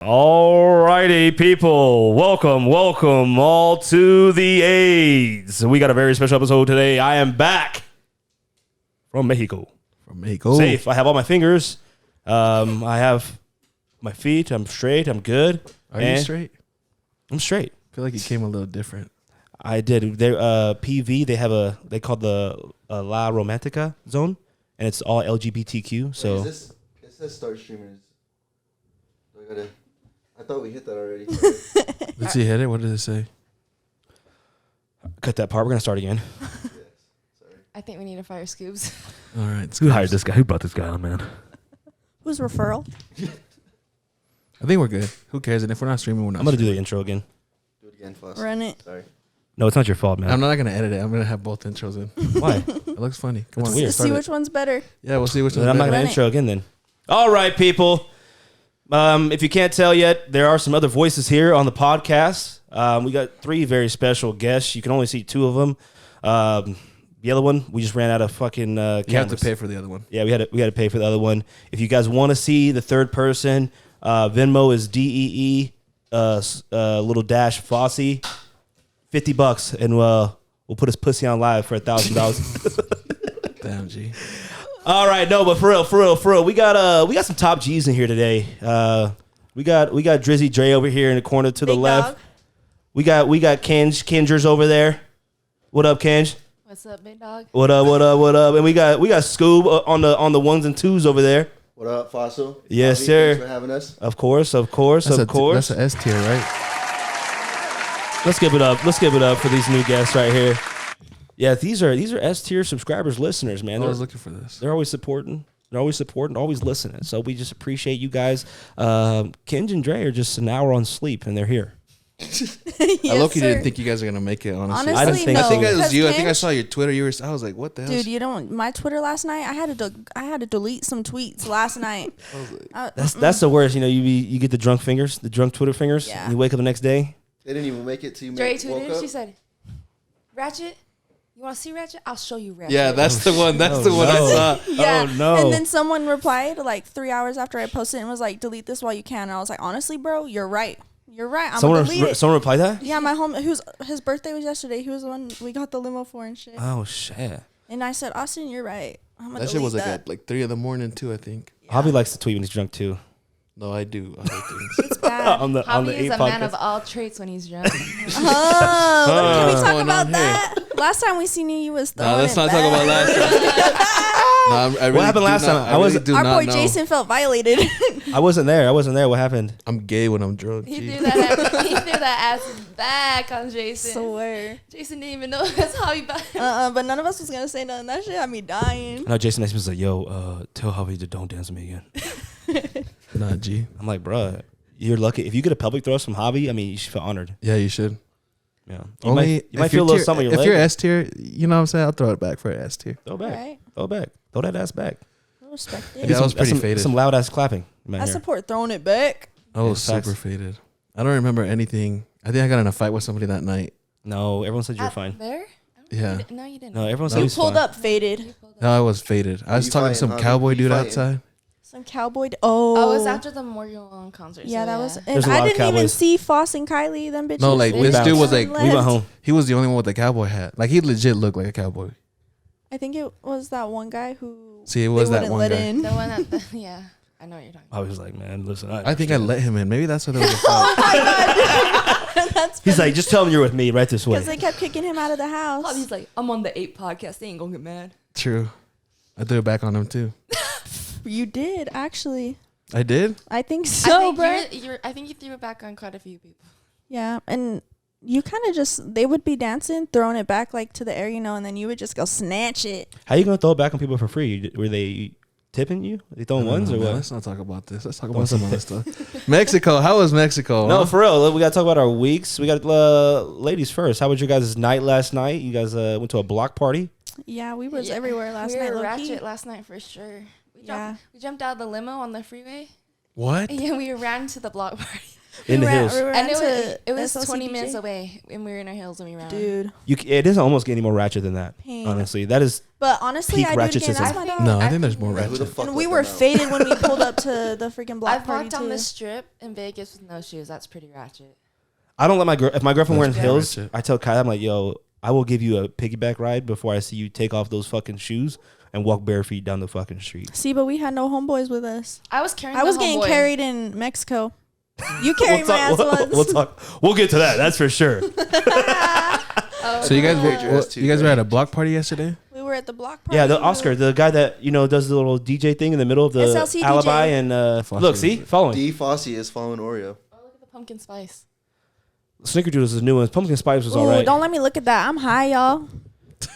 Alrighty, people. Welcome all to the AIDS. We got a very special episode today. I am back from Mexico. Safe. I have all my fingers. I have my feet. I'm straight. I'm good. Are you straight? I'm straight. I feel like you came a little different. I did. They PV. They call the La Romantica zone, and it's all LGBTQ. So wait, it says start streamers. I thought we hit that already. Let's see, hit it. What did it say? Cut that part. We're gonna start again. Yes. Sorry. I think we need to fire Scoobs. All right. Who hired this guy? Who brought this guy on, man? Who's referral? I think we're good. Who cares? And if we're not streaming, we're not. I'm gonna do streaming. the intro again. Do it again, Foss. Run it. Sorry. No, it's not your fault, man. I'm not gonna edit it. I'm gonna have both intros in. Why? It looks funny. Come That's on. weird. Start See it. which one's better. Yeah, we'll see which Then one's I'm not better. gonna Run it. intro again then. All right, people. If you can't tell yet, there are some other voices here on the podcast. We got three very special guests. You can only see two of them. The other one, we just ran out of fucking You have to cameras. pay for the other one. Yeah, we had to pay for the other one. If you guys want to see the third person, Venmo is DEE little dash Fossie, $50, and we'll put his pussy on live for $1,000. Damn, G. All right, no, but for real, we got some top G's in here today. We got Drizzy Dre over here in the corner to the Big left. dog. We got Kenjers over there. What up, Kenj? What's up, big dog? What up? And we got Scoob on the ones and twos over there. What up, Fossil? Yes, Bobby, sir. Thanks for having us. Of course. That's an S tier, right? Let's give it up for these new guests right here. Yeah, these are S tier subscribers, listeners, man. I was looking for this. They're always supporting. Always listening. So we just appreciate you guys. Kenj and Dre are just an hour on sleep, and they're here. Yes, I low-key sir. didn't think you guys were gonna make it. Honestly, Honestly, I didn't think no. so. I think it was Because you. I think I Kenj- saw your Twitter. I was like, what the hell? Dude, you don't. My Twitter last night, I had to delete some tweets last night. I was like, That's the worst. You know, you get the drunk fingers, the drunk Twitter fingers. Yeah. And you wake up the next day. They didn't even make it to you. Dre woke tweeted. up. She said, "Ratchet, you want to see Ratchet? I'll show you Ratchet." yeah, that's the one. That's the one no. I saw. Yeah. Oh, no. And then someone replied like 3 hours after I posted and was like, "Delete this while you can." And I was like, "Honestly, bro, you're right. You're right. I'm gonna delete it." Someone replied that? Yeah, my his birthday was yesterday. He was the one we got the limo for and shit. Oh shit. And I said, "Austin, you're right. I'm gonna That shit delete was like that." at like 3 a.m. too. I think. Hobby likes to tweet when he's drunk too. No, I do. Other things. It's bad. on the Hobby 8 is a podcast. man of all traits when he's drunk. Can we talk going about on that? Last time we seen you was throwing No, let's it not back. talk about last time. No, I really happened do last not- time? I really do Our not boy know. Jason felt violated. I wasn't there. What happened? I'm gay when I'm drunk. he Gee. threw that ass back on Jason. Swear. Jason didn't even know that's Hobby back. But none of us was gonna say nothing. That shit had me dying. No, Jason next to me was like, "Yo, tell Hobby to don't dance with me again." Nah, G. I'm like, "Bruh, you're lucky. If you get a public thrust from Hobby, I mean, you should feel honored." Yeah, you should. Yeah. You might feel a little something on your If leg. you're S tier, you know what I'm saying? I'll throw it back for S tier. Throw it back. Right? Throw it back. Throw that ass back. I respect Yeah, it. that was pretty some, faded. Some loud ass clapping. You might I hear. support throwing it back. I was Yeah, facts. super faded. I don't remember anything. I think I got in a fight with somebody that night. No, everyone said you were fine. There? Yeah. No, you didn't. No, everyone said No. he You was pulled fine. up faded. You pulled up. No, I was faded. I was you talking to fighting, some Hobby? cowboy You dude fighting? outside. Some cowboy. Oh. Oh, it was after the Morgan concert. Yeah, so that was. There's And a lot I of didn't even cowboys. see Foss and Kylie. Them bitches. No, like, They this just dude was like- left. We went home. He was the only one with the cowboy hat. Like, he legit looked like a cowboy. I think it was that one guy who. See, it was they that wouldn't one let guy. in. The one at the, yeah, I know what you're talking about. I was like, man, listen. I think I let him in. Maybe that's why there was a Oh fight. my god. That's He's like, just tell him you're with me right this way. because they kept kicking him out of the house. Hobby's like, I'm on the 8 podcast. They ain't gonna get mad. True. I threw it back on him, too. You did actually. I did? I think so, bro. I think you threw it back on quite a few people. Yeah, and you kind of just they would be dancing, throwing it back like to the air, and then you would just go snatch it. How you gonna throw it back on people for free? Were they tipping you? They throwing ones or man, what? Let's not talk about this. Let's talk about some other stuff. Mexico. How was Mexico? No, huh? for real. We gotta talk about our weeks. We got ladies first. How was your guys' night last night? You guys went to a block party. Yeah, we was Yeah, everywhere last we night. were low-key. ratchet last night for sure. Yeah. We jumped out of the limo on the freeway. What? Yeah, we ran to the block party. in the hills. And it was 20 minutes away, and we were in our hills and we ran. Dude, It doesn't almost get any more ratchet than that. Pain. Honestly, that is. But honestly, Peak I did ratchetism. get my dog. No, I think there's more Yeah, who the ratchet. fuck And we let were them out? faded when we pulled up to the freaking block I've party walked on too. the strip in Vegas with no shoes. That's pretty ratchet. I don't let my if my girlfriend wearing That's heels, ratchet. I tell Kai, I'm like, yo, I will give you a piggyback ride before I see you take off those fucking shoes and walk bare feet down the fucking street. See, but we had no homeboys with us. I was carrying. I was the getting homeboy. carried in Mexico. You carried my ass once. We'll talk. We'll get to that. That's for sure. Oh, So you guys Carried your ass too, you guys were right? at a block party yesterday? We were at the block party. Yeah, the Oscar, the guy that does the little DJ thing in the middle of the SLC alibi, DJ. and Foster look, was see, it. following. D. Fossie is following Oreo. Oh, look at the pumpkin spice. Snickerdoodles is a new one. Pumpkin Spice was Ooh, all right. don't let me look at that. I'm high, y'all.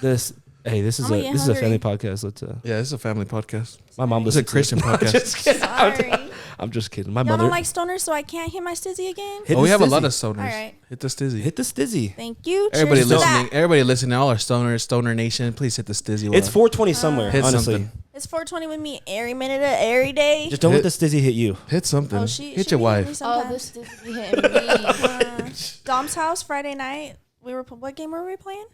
This is I'm gonna get a family hungry. podcast. Let's Yeah, this is a family podcast. my mom It's a listens. Christian I'm podcast. just kidding. Sorry. I'm just kidding. My Y'all mother don't like stoners, so I can't hit my stizzy again? hit Oh, we the have a stizzy. lot of stoners. All right. Hit the stizzy. Hit the stizzy. Thank you. Everybody Cheers to listening, that. everybody listening, all our stoners, Stoner Nation, please hit the stizzy. It's 420 somewhere. Hit honestly, something. It's 420 with me every minute of every day. just don't Hit- let the stizzy hit you. Hit something. Oh, she hit she your be hitting me wife. Oh, sometimes. this did be hitting me. Dom's house Friday night. What game were we playing?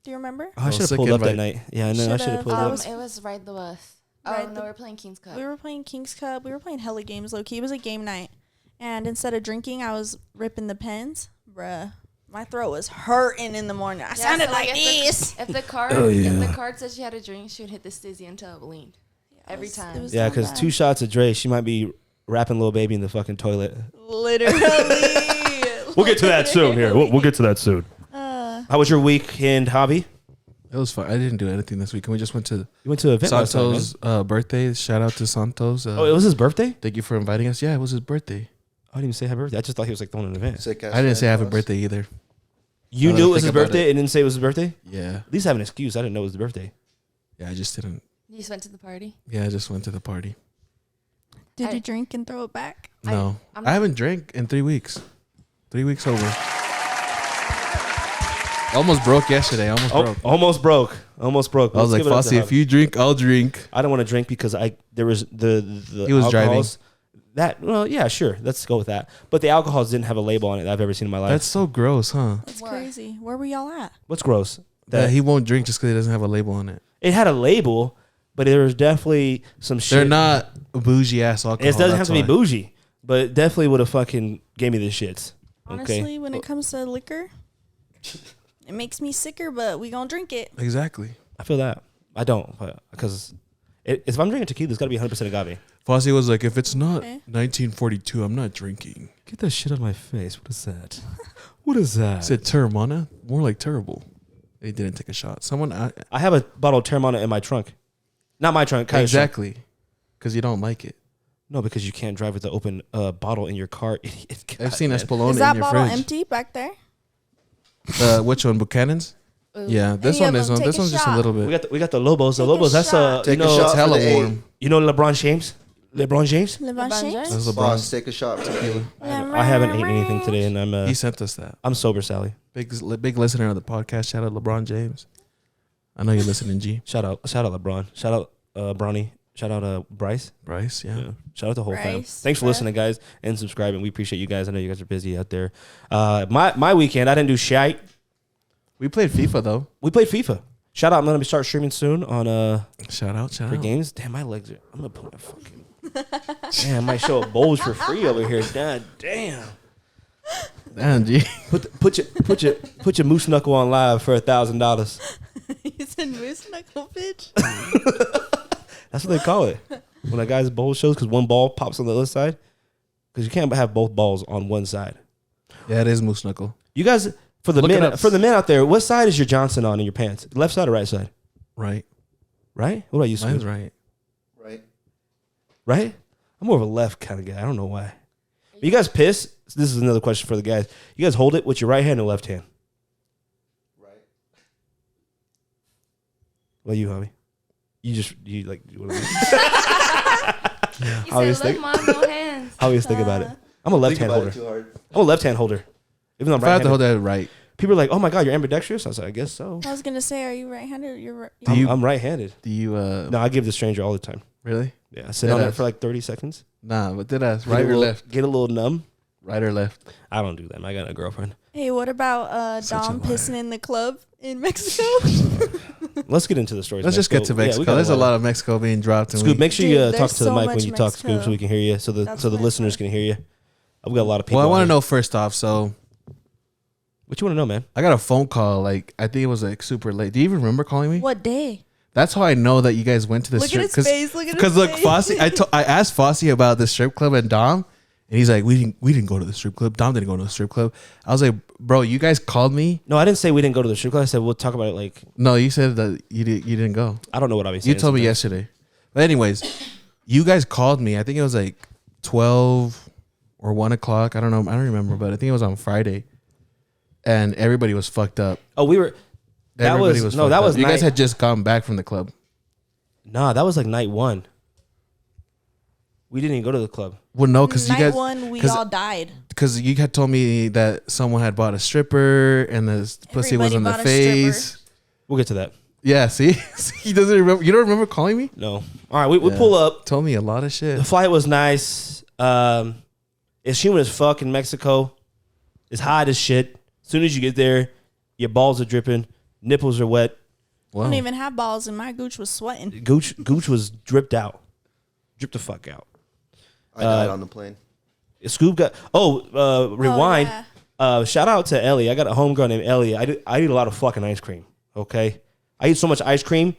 Do you remember? Oh, I should have sick pulled up that invite. night. Yeah, I know. I should have Should've. pulled up. It was Ride the Bus. Oh Ride no, the- we're playing King's Cup. We were playing King's Cup. We were playing hella games, low key. It was a game night. And instead of drinking, I was ripping the pens. Bruh. My throat was hurting in the morning. I sounded so, like if this. If the card, Oh, if yeah. the card said she had a drink, she would hit the stizzy until it leaned. Every time. It was Yeah, so because bad. 2 shots of Dre, she might be rapping Lil Baby in the fucking toilet. Literally. We'll get to that soon. Here, we'll get to that soon. How was your weekend hobby? It was fun. I didn't do anything this week. We just went to You went to an event last night, man. Santos' birthday. Shout out to Santos. Oh, it was his birthday? Thank you for inviting us. Yeah, it was his birthday. I didn't even say happy birthday. I just thought he was like throwing an event. Sick ass I didn't say happy Santa Claus. birthday either. You Now that knew I it was his think about birthday it. and didn't say it was his birthday? Yeah. At least have an excuse. I didn't know it was his birthday. Yeah, I just didn't. You just went to the party. Yeah, I just went to the party. Did you drink and throw it back? No. I'm I haven't drank in 3 weeks. 3 weeks over. Almost broke yesterday. Almost Oh, broke. almost broke. Almost broke. I was like, Fossie, if you drink, I'll drink. I don't want to drink because there was the He was driving. alcohols. Well, yeah, sure. Let's go with that. But the alcohols didn't have a label on it that I've ever seen in my life. That's so gross, huh? That's What? crazy. Where were y'all at? What's gross? That he won't drink just because he doesn't have a label on it. It had a label, but there was definitely some shit. They're not bougie ass alcohol. It doesn't have that's to be why. bougie, but it definitely would have fucking gave me the shits. Honestly, Okay. when it comes to liquor, it makes me sicker, but we gonna drink it. Exactly. I feel that. I don't, because if I'm drinking tequila, it's got to be 100% agave. Fossey was like, if it's not Okay. 1942, I'm not drinking. Get that shit out of my face. What is that? What is that? I said Terramana, more like terrible. He didn't take a shot. Someone I have a bottle of Terramana in my trunk. Not my trunk. Kyle's trunk. exactly, because you don't like it. No, because you can't drive with the open bottle in your car. Idiot. I've seen God, Espolona Is in that your bottle fridge. empty back there? Which one, Buchanan's? Ooh. Yeah, this Any one of is them, on. This take a one's just a shot. little man. bit. We got the Lobos. The Take a Lobos. That's shot. Take a It's shot. hella for the warm. You know LeBron James. LeBron James. LeBron LeBron James? James? That's LeBron. Boss, take a shot for tequila. I haven't eaten anything today, and He sent us that. I'm sober, Sally. Big listener of the podcast. Shout out LeBron James. I know you're listening, G. Shout out LeBron. Shout out Bronny. Shout out Bryce. Bryce, yeah. Yeah. Shout out the whole fam. Bryce, Thanks for bruh. listening, guys, and subscribing. We appreciate you guys. I know you guys are busy out there. My weekend, I didn't do shite. We played FIFA though. We played FIFA. Shout out! I'm gonna start streaming soon on Shout out. for games. Damn, my legs are. I'm gonna put my fucking. Damn, I might show up bowls for free over here. God damn. Damn, G. Put your moose knuckle on live for $1,000. You said moose knuckle, bitch. That's what they call it when a guy's bowl shows because one ball pops on the other side. Because you can't have both balls on one side. Yeah, it is moose knuckle. You guys, for the Look it men out there, what side is your Johnson on in your pants? Left side or right side? Right. Right? What about you, Mine's Scoop? right. Right? Right? I'm more of a left kind of guy. I don't know why. You guys piss? This is another question for the guys. You guys hold it with your right hand or left hand? Right. What you, Javi? You like what You always said, think- look, mom, no hands. How always think about it? I'm a left Think hand about holder. it too hard. I'm a left hand holder. Even though I'm If I have to hold right-handed. that right. People are like, "Oh my god, you're ambidextrous." I was like, "I guess so." I was gonna say, are you right-handed? Or you're right. Do you- I'm right-handed. Do you No, I give the stranger all the time. really? Yeah, I sit on Deadass. it for like 30 seconds. Nah, but did I Get right a or little- left? Get a little numb. Right or left? I don't do that. I got a girlfriend. Hey, what about Such a Dom liar. pissing in the club in Mexico? Let's get into the stories. Let's just get to Mexico. got There's a lot of Mexico being dropped. And Scoop, make sure you Dude, talk there's to the so mic when much you talk, Scoop, Mexico. so we can hear you, so the That's listeners can hear you. I've got a lot of people. Well, I want to out know here. first off. So What you want to know, man? I got a phone call. Like I think it was like super late. Do you even remember calling me? What day? That's how I know that you guys went to the Look strip. at his face. Look at his Because look, face. Fossie, I asked Fossie about the strip club and Dom, and he's like, we didn't go to the strip club. Dom didn't go to the strip club. I was like, bro, you guys called me. No, I didn't say we didn't go to the strip club. I said we'll talk about it. Like, No, you said that you didn't go. I don't know what I'll be saying. You told me sometimes. yesterday. But anyways, you guys called me. I think it was like 12 or 1 o'clock. I don't know. I don't remember, but I think it was on Friday. And everybody was fucked up. Oh, we were. That Everybody was fucked no. That up. was you guys night- had just gone back from the club. Nah, that was like night one. We didn't even go to the club. Well, no, because you Night guys, one, we 'cause- all died. because you had told me that someone had bought a stripper and the pussy was Everybody in the bought a face. We'll get to that. Yeah, see, he doesn't remember. You don't remember calling me? No. All right, we Yeah. pull up. Told me a lot of shit. The flight was nice. It's humid as fuck in Mexico. It's hot as shit. As soon as you get there, your balls are dripping, nipples are wet. I don't even have balls, and my gooch was sweating. Gooch was dripped out, dripped the fuck out. I died on the plane. Scoob got rewind. Oh, yeah. Shout out to Ellie. I got a homegirl named Ellie. I eat a lot of fucking ice cream. Okay, I eat so much ice cream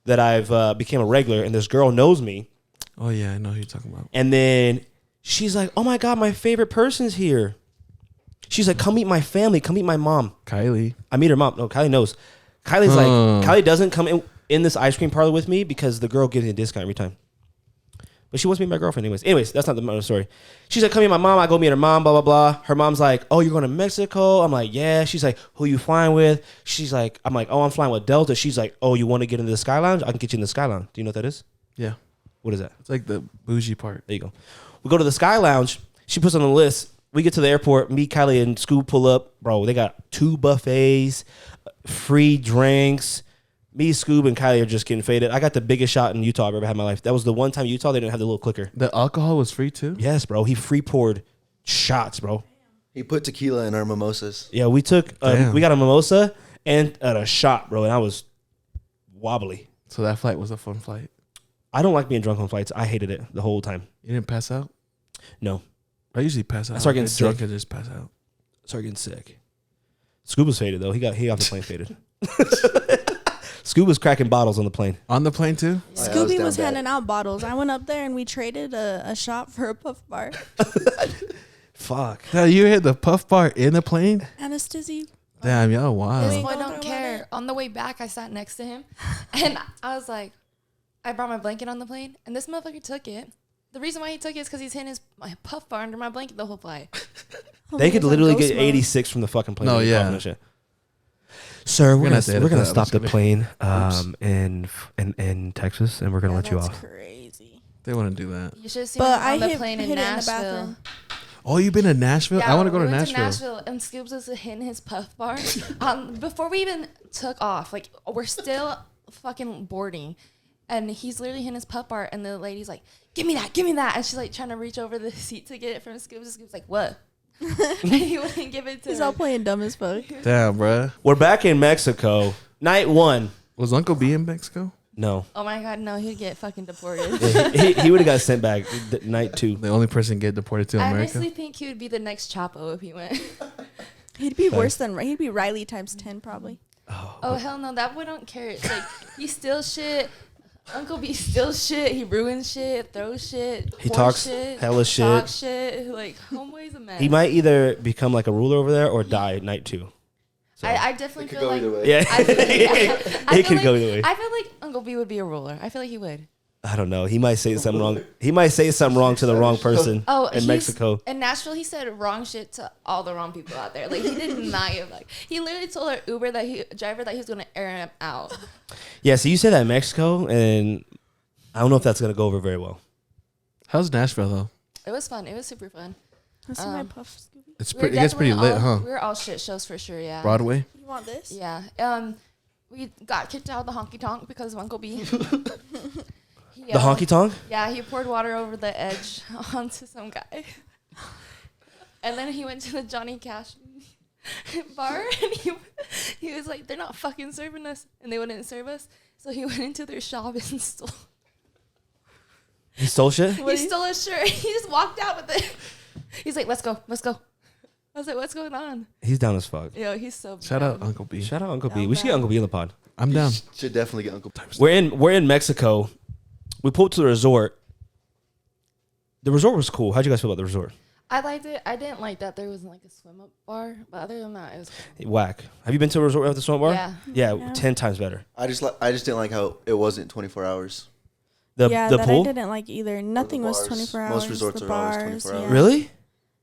that I've became a regular, and this girl knows me. Oh yeah, I know who you're talking about. And then she's like, "Oh my god, my favorite person's here." She's like, "Come meet my family. Come meet my mom." Kylie. I meet her mom. No, Kylie knows. Kylie's like, Kylie doesn't come in this ice cream parlor with me because the girl gives me a discount every time. But she wants to meet my girlfriend anyways. That's not the other story. She's like, come meet my mom. I go meet her mom, blah, blah, blah. Her mom's like, oh, you're going to Mexico? I'm like, yeah. She's like, who you flying with? She's like, I'm like, oh, I'm flying with Delta. She's like, oh, you want to get into the Sky Lounge? I can get you in the Sky Lounge. Do you know what that is? Yeah, What is that? it's like the bougie part. There you go. We go to the Sky Lounge. She puts on the list. We get to the airport. Me, Kylie, and Scoob pull up. Bro, they got 2 buffets, free drinks. Me, Scoob, and Kylie are just getting faded. I got the biggest shot in Utah I've ever had in my life. That was the one time in Utah they didn't have the little clicker. The alcohol was free too. Yes, bro. He free poured shots, bro. He put tequila in our mimosas. Yeah, we took Damn. we got a mimosa and a shot, bro, and I was wobbly. So that flight was a fun flight. I don't like being drunk on flights. I hated it the whole time. You didn't pass out. No, I usually pass out. I start getting get drunk sick. and just pass out. started getting sick. Scoob was faded though. He got off the plane faded. Scoob was cracking bottles on the plane. On the plane too. I was Scooby down was bad. handing out bottles. I went up there and we traded a shot for a puff bar. Fuck. Yeah, you hit the puff bar in the plane. Anesthesia. Damn, y'all This wow. Wait. boy Don't don't throw care. it. On the way back, I sat next to him, and I was like, I brought my blanket on the plane, and this motherfucker took it. The reason why he took it is because he's hidden my puff bar under my blanket the whole flight. They could literally get 86 from the fucking plane. No, when they yeah. cough and shit. Sir, we're gonna have to edit gonna that. stop the I'm just plane in Texas, and we're gonna let you off. Crazy. They want to do that. You should have seen But him I on the hit plane it in in the Nashville. bathroom. Oh, you've been to Nashville? I want to go we to went Nashville. and Scoobs was hitting his puff bar. Before we even took off, like we're still fucking boarding, and he's literally hitting his puff bar, and the lady's like, give me that," and she's like trying to reach over the seat to get it from Scoobs. And Scoobs like, "What?" And he wouldn't give it to He's her. all playing dumb as fuck. Damn, bruh. We're back in Mexico. Night 1. Was Uncle B in Mexico? No, Oh my god, no, he'd get fucking deported. he would have got sent back. Night 2. The only person get deported to I America? honestly think he would be the next Chapo if he went. He'd be worse than he'd be Riley times 10 probably. Oh hell no, that boy don't care. It's like he steals shit. Uncle B steals shit. He ruins shit. Throws shit. He hoards talks shit, hella shit. talks shit. Like homeboy's a mess. He might either become like a ruler over there or die night 2. So. I definitely It could feel go like either way. Yeah, I feel it could like, go either way. I feel like Uncle B would be a ruler. I feel like he would. I don't know. He might say something wrong. He might say something wrong to the wrong person in Mexico. In Nashville, he said wrong shit to all the wrong people out there. Like he did not give like he literally told our Uber driver that he was gonna air him out. Yeah, so you say that in Mexico, and I don't know if that's gonna go over very well. How's Nashville, though? It was fun. It was super fun. Let's see my puff, Scooby. It's We were pretty. It gets pretty definitely lit, all- huh? We were all shit shows for sure. Yeah. Broadway? You want this? Yeah. We got kicked out of the honky tonk because of Uncle B. He, The honky tonk? Yeah, he poured water over the edge onto some guy. And then he went to the Johnny Cash bar, and he was like, they're not fucking serving us, and they wouldn't serve us. So he went into their shop and stole. He stole shit? He stole a shirt. He just walked out with it. He's like, let's go. I was like, what's going on? He's down as fuck. Yo, he's so Shout out Uncle B. Shout out Uncle B. We should get Uncle B in the pod. I'm down. Should definitely get Uncle. We're in Mexico. We pulled to the resort. The resort was cool. How'd you guys feel about the resort? I liked it. I didn't like that there wasn't like a swim up bar, but other than that, it was cool. Whack. Have you been to a resort with a swim up bar? Yeah. Yeah, 10 times better. I just didn't like how it wasn't 24 hours. The that pool? I didn't like either. Nothing was bars. 24 hours. Most resorts the are always bars, 24 hours. Really?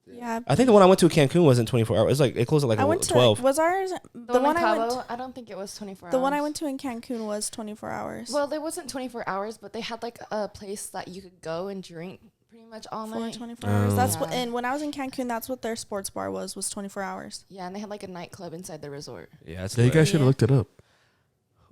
Yeah. I think the one I went to Cancun wasn't 24 hours. It closed at like I went 12. to, was ours, The one in I went Cabo, I don't think it was 24 hours. the one I went to in Cancun was 24 hours. Well, there wasn't 24 hours, but they had like a place that you could go and drink pretty much all for night. 24 hours. That's what, Yeah. and when I was in Cancun, that's what their sports bar was 24 hours. Yeah, and they had like a nightclub inside the resort. Yeah, it's Yeah, you guys should have looked it up.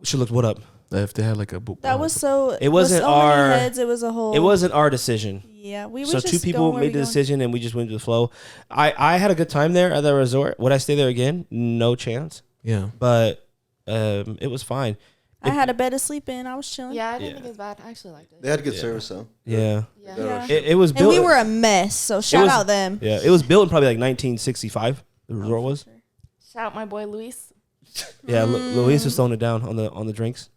should look what up. If they had like a book. That was so. It wasn't with so many our- heads, it was a whole. It wasn't our decision. Yeah, we So was two just people going where made we the going. decision and we just went with the flow. I had a good time there at the resort. Would I stay there again? No chance. Yeah. But it was fine. I had a bed to sleep in. I was chilling. Yeah, I didn't Yeah. think it was bad. I actually liked it. They had good service though. Yeah. Yeah. Yeah. It was And built. we were a mess, so shout was- out them. Yeah, it was built in probably like 1965. The resort was. Shout out my boy Luis. Yeah, Luis was throwing it down on the drinks.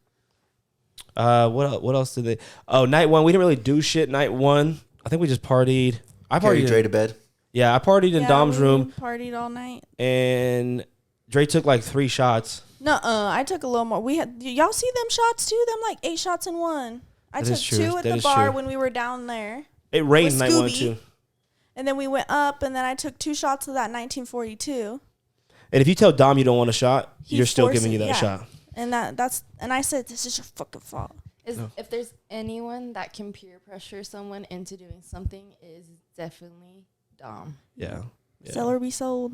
What else did they? Oh, night one. We didn't really do shit. Night one. I think we just partied. I Carry partied. Dre to bed. Yeah, I partied in Dom's we room, partied all night. and Dre took like 3 shots. Nuh-uh, I took a little more. We had y'all see them shots too? Them like 8 shots in one. I That took is true. 2 at That the is bar true. when we were down there. It rained With night one Scooby. too. And then we went up, and then I took 2 shots of that 1942. And if you tell Dom you don't want a shot, He you're still forced giving you it, that yeah. shot. And and I said, this is your fucking fault. If there's anyone that can peer pressure someone into doing something, is definitely Dom. Yeah. Sell or be sold.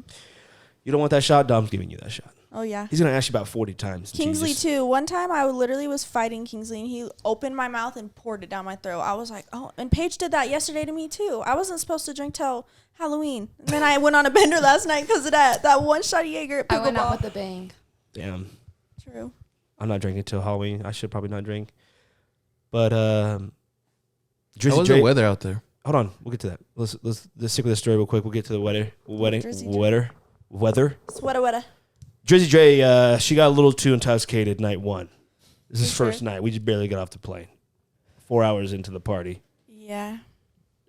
You don't want that shot, Dom's giving you that shot. Oh, yeah. He's gonna ask you about 40 times. until you Kingsley, just- too. One time I literally was fighting Kingsley, and he opened my mouth and poured it down my throat. I was like, oh. And Paige did that yesterday to me, too. I wasn't supposed to drink till Halloween. And then I went on a bender last night because of that one shot of Jaeger at I went out pickleball. with a bang. Damn. True. I'm not drinking till Halloween. I should probably not drink. But How Drizzy was Dre, the weather out there? hold on, we'll get to that. Let's stick with the story real quick. We'll get to the weather. Drizzy Weather. Sweater. Drizzy Dre, she got a little too intoxicated night one. This is For first sure. night. We just barely got off the plane. 4 hours into the party. Yeah.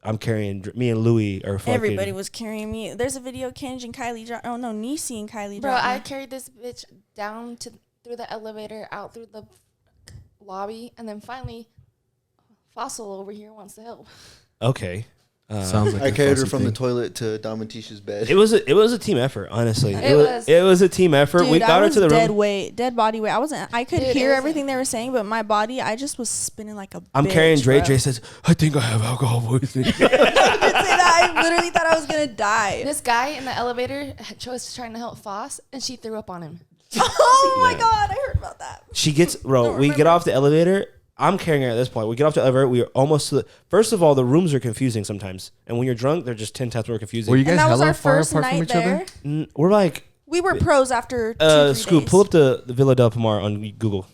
I'm carrying, me and Louie are fucking. Everybody was carrying me. There's a video Kenj and Kylie dropped. Oh, no, Niecy and Kylie Bro, dropped. I carried this bitch down through the elevator, out through the lobby, and then finally, Fossil over here wants to help. Okay. Sounds like I a carried her fussy from thing. the toilet to Dom and Tisha's bed. It was a team effort, honestly. It It was a team effort. Dude, We got I her was to the dead room. weight, dead body weight. I could Dude, hear it was everything they were saying, but my body, I just was spinning like a I'm bitch, carrying Dre. bro. Dre says, I think I have alcohol poisoning. I did say that. I literally thought I was gonna die. This guy in the elevator was trying to help Foss, and she threw up on him. Oh my god, I heard about that. She gets, bro, we get off the elevator. I'm carrying her at this point. We get off the elevator. We are almost to the, first of all, the rooms are confusing sometimes. And when you're drunk, they're just 10 times more confusing. Were you guys And that was hella our far first apart from night each there. other? We're like, We were pros after 2-3 Scoob, days. pull up the Villa del Palmar on Google.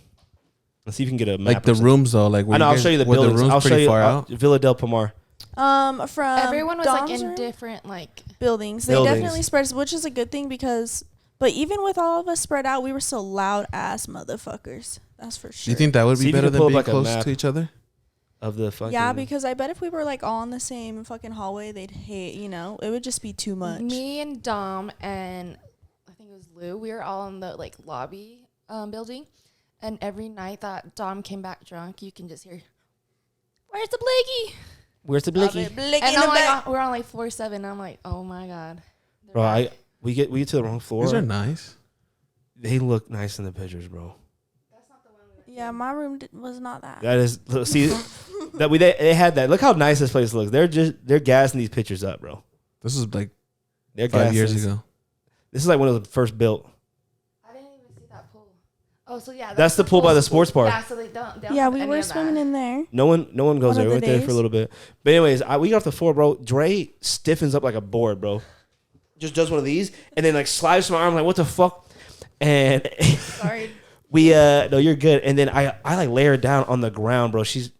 Let's see if you can get a map. Like the or something. rooms though, like I know, I'll show you the were buildings. rooms I'll show pretty you far out. Villa del Palmar. From Everyone was like Dom's in room? different like. buildings. They Buildings. definitely spread, which is a good thing because. But even with all of us spread out, we were still loud ass motherfuckers. That's for sure. Do you think that would See be if you better can than pull up being like a close map. to each other? Of the fucking. Yeah, because I bet if we were like all in the same fucking hallway, they'd hate. It would just be too much. Me and Dom and I think it was Lou. We were all in the like lobby building, and every night that Dom came back drunk, you can just hear, "Where's the Blakey?" Where's the blicky? Blicky And in the I'm back. like, we're on like floor 7. I'm like, oh my god. They're Bro, back. we get to the wrong floor. These are nice. They look nice in the pictures, bro. Yeah, my room was not that. That is, look, see, that they had that. Look how nice this place looks. They're gassing these pictures up, bro. This is like They're 5 years gassing. ago. This is like when it was first built. I didn't even see that pool. Oh, so yeah. That's the pool by the sports bar. Yeah, so they don't Yeah, have we any were of that. swimming in there. No one goes One there. of We the went there for a days. little bit. But anyways, we got off the floor, bro. Dre stiffens up like a board, bro. just does one of these and then like slides my arm like what the fuck, and Sorry. we no, you're good. And then I like lay her down on the ground, bro. She's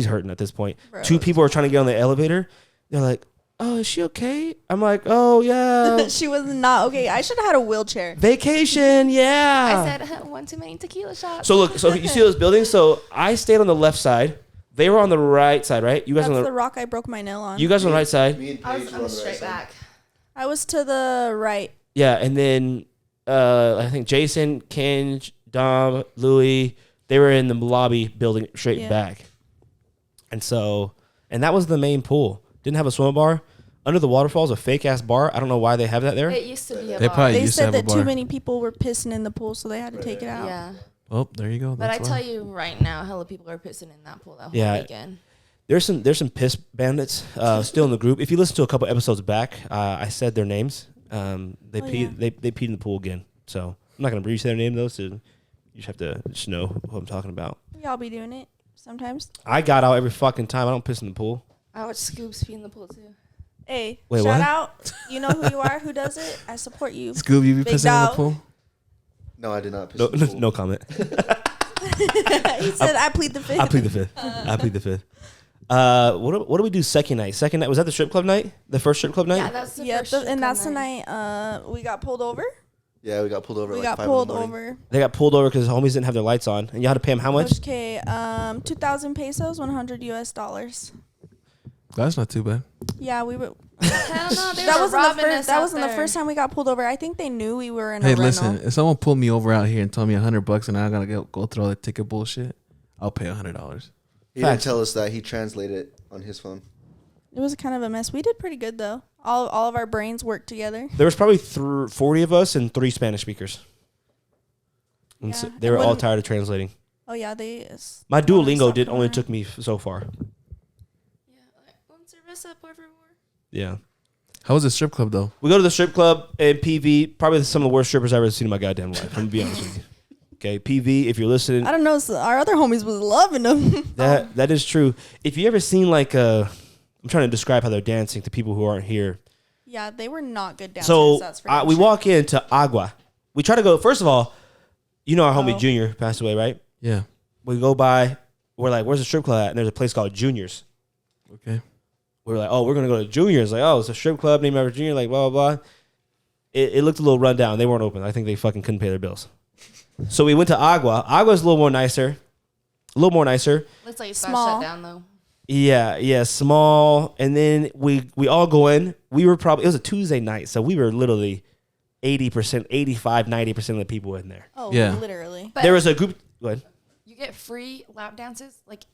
hurting at this point. Bro. 2 people are trying to get on the elevator. They're like, oh, is she okay? I'm like, oh yeah, She was not okay. I should have had a wheelchair. vacation, yeah. I said one too many tequila shots. So look, so you see those buildings? So I stayed on the left side. They were on the right side, right? You guys That's on the the rock I broke my nail on. you guys on the right side. Me and I Paige was were on on the the straight right side. back. I was to the right. Yeah, and then I think Jason, Kenj, Dom, Louie, they were in the lobby building straight back. And so, and that was the main pool. Didn't have a swim bar. Under the waterfall's a fake ass bar. I don't know why they have that there. It used to be a They bar. probably They used to said have a that bar. too many people were pissing in the pool, so they had to take it out. Yeah. Oh, there you go. But I That's tell why. you right now, hella people are pissing in that pool that whole Yeah. weekend. There's some piss bandits still in the group. If you listen to a couple episodes back, I said their names. They peed they peed in the pool again. So I'm not gonna brief their name though. So you just have to just know who I'm talking about. We all be doing it sometimes. I got out every fucking time. I don't piss in the pool. I watch Scoob's pee in the pool too. Hey, Wait, shout what? out. You know who you are, who does it. I support you. Scoob, you be Big pissing in the dog. pool? No, I did not piss No, in the pool. no comment. He said, I plead the fifth. I plead the fifth. I plead the fifth. What do we do second night? Second night, was that the strip club night? The first strip club night? Yeah, that's the Yeah, first and that's the night. night we got pulled over. Yeah, we got pulled over. We at got like 5 pulled in the morning. over. They got pulled over because the homies didn't have their lights on, and you had to pay them how much? Okay, 2,000 pesos, 100 US dollars. That's not too bad. Yeah, we were. Hell no, they That were wasn't the robbing first. us That out wasn't the there. first time we got pulled over. I think they knew we were in Hey, a rental. listen, if someone pulled me over out here and told me $100 and I gotta go through all the ticket bullshit, I'll pay $100. He didn't Facts. tell us that. He translated it on his phone. It was kind of a mess. We did pretty good though. All of our brains worked together. There was probably 40 of us and 3 Spanish speakers. And so Yeah, they were and all when- tired of translating. Oh yeah, they. My wanted Duolingo something did only around. took me so far. Yeah, like, un cerveza, por favor. Yeah. How was the strip club though? We go to the strip club in PV, probably some of the worst strippers I've ever seen in my goddamn life. I'm gonna be honest with you. Okay, PV, if you're listening, I don't know. So our other homies was loving them. that is true. If you ever seen like I'm trying to describe how they're dancing to people who aren't here. Yeah, they were not good dancers. So that's for damn we sure. walk into Agua. We try to go. First of all, you know our homie Oh. Junior passed away, right? Yeah. We go by. We're like, "Where's the strip club at?" And there's a place called Junior's. Okay. We were like, "Oh, we're gonna go to Junior's." Like, "Oh, it's a strip club named after Junior." Like, blah blah blah. It looked a little run down. They weren't open. I think they fucking couldn't pay their bills. So we went to Agua. Agua's a little more nicer. A little more nicer. Looks like it's about Small. shut down though. Yeah, small. And then we all go in. We were probably, it was a Tuesday night, so we were literally 80%, 85, 90% of the people in there. Oh, Yeah. literally. But There was a group. Go ahead. you get free lap dances like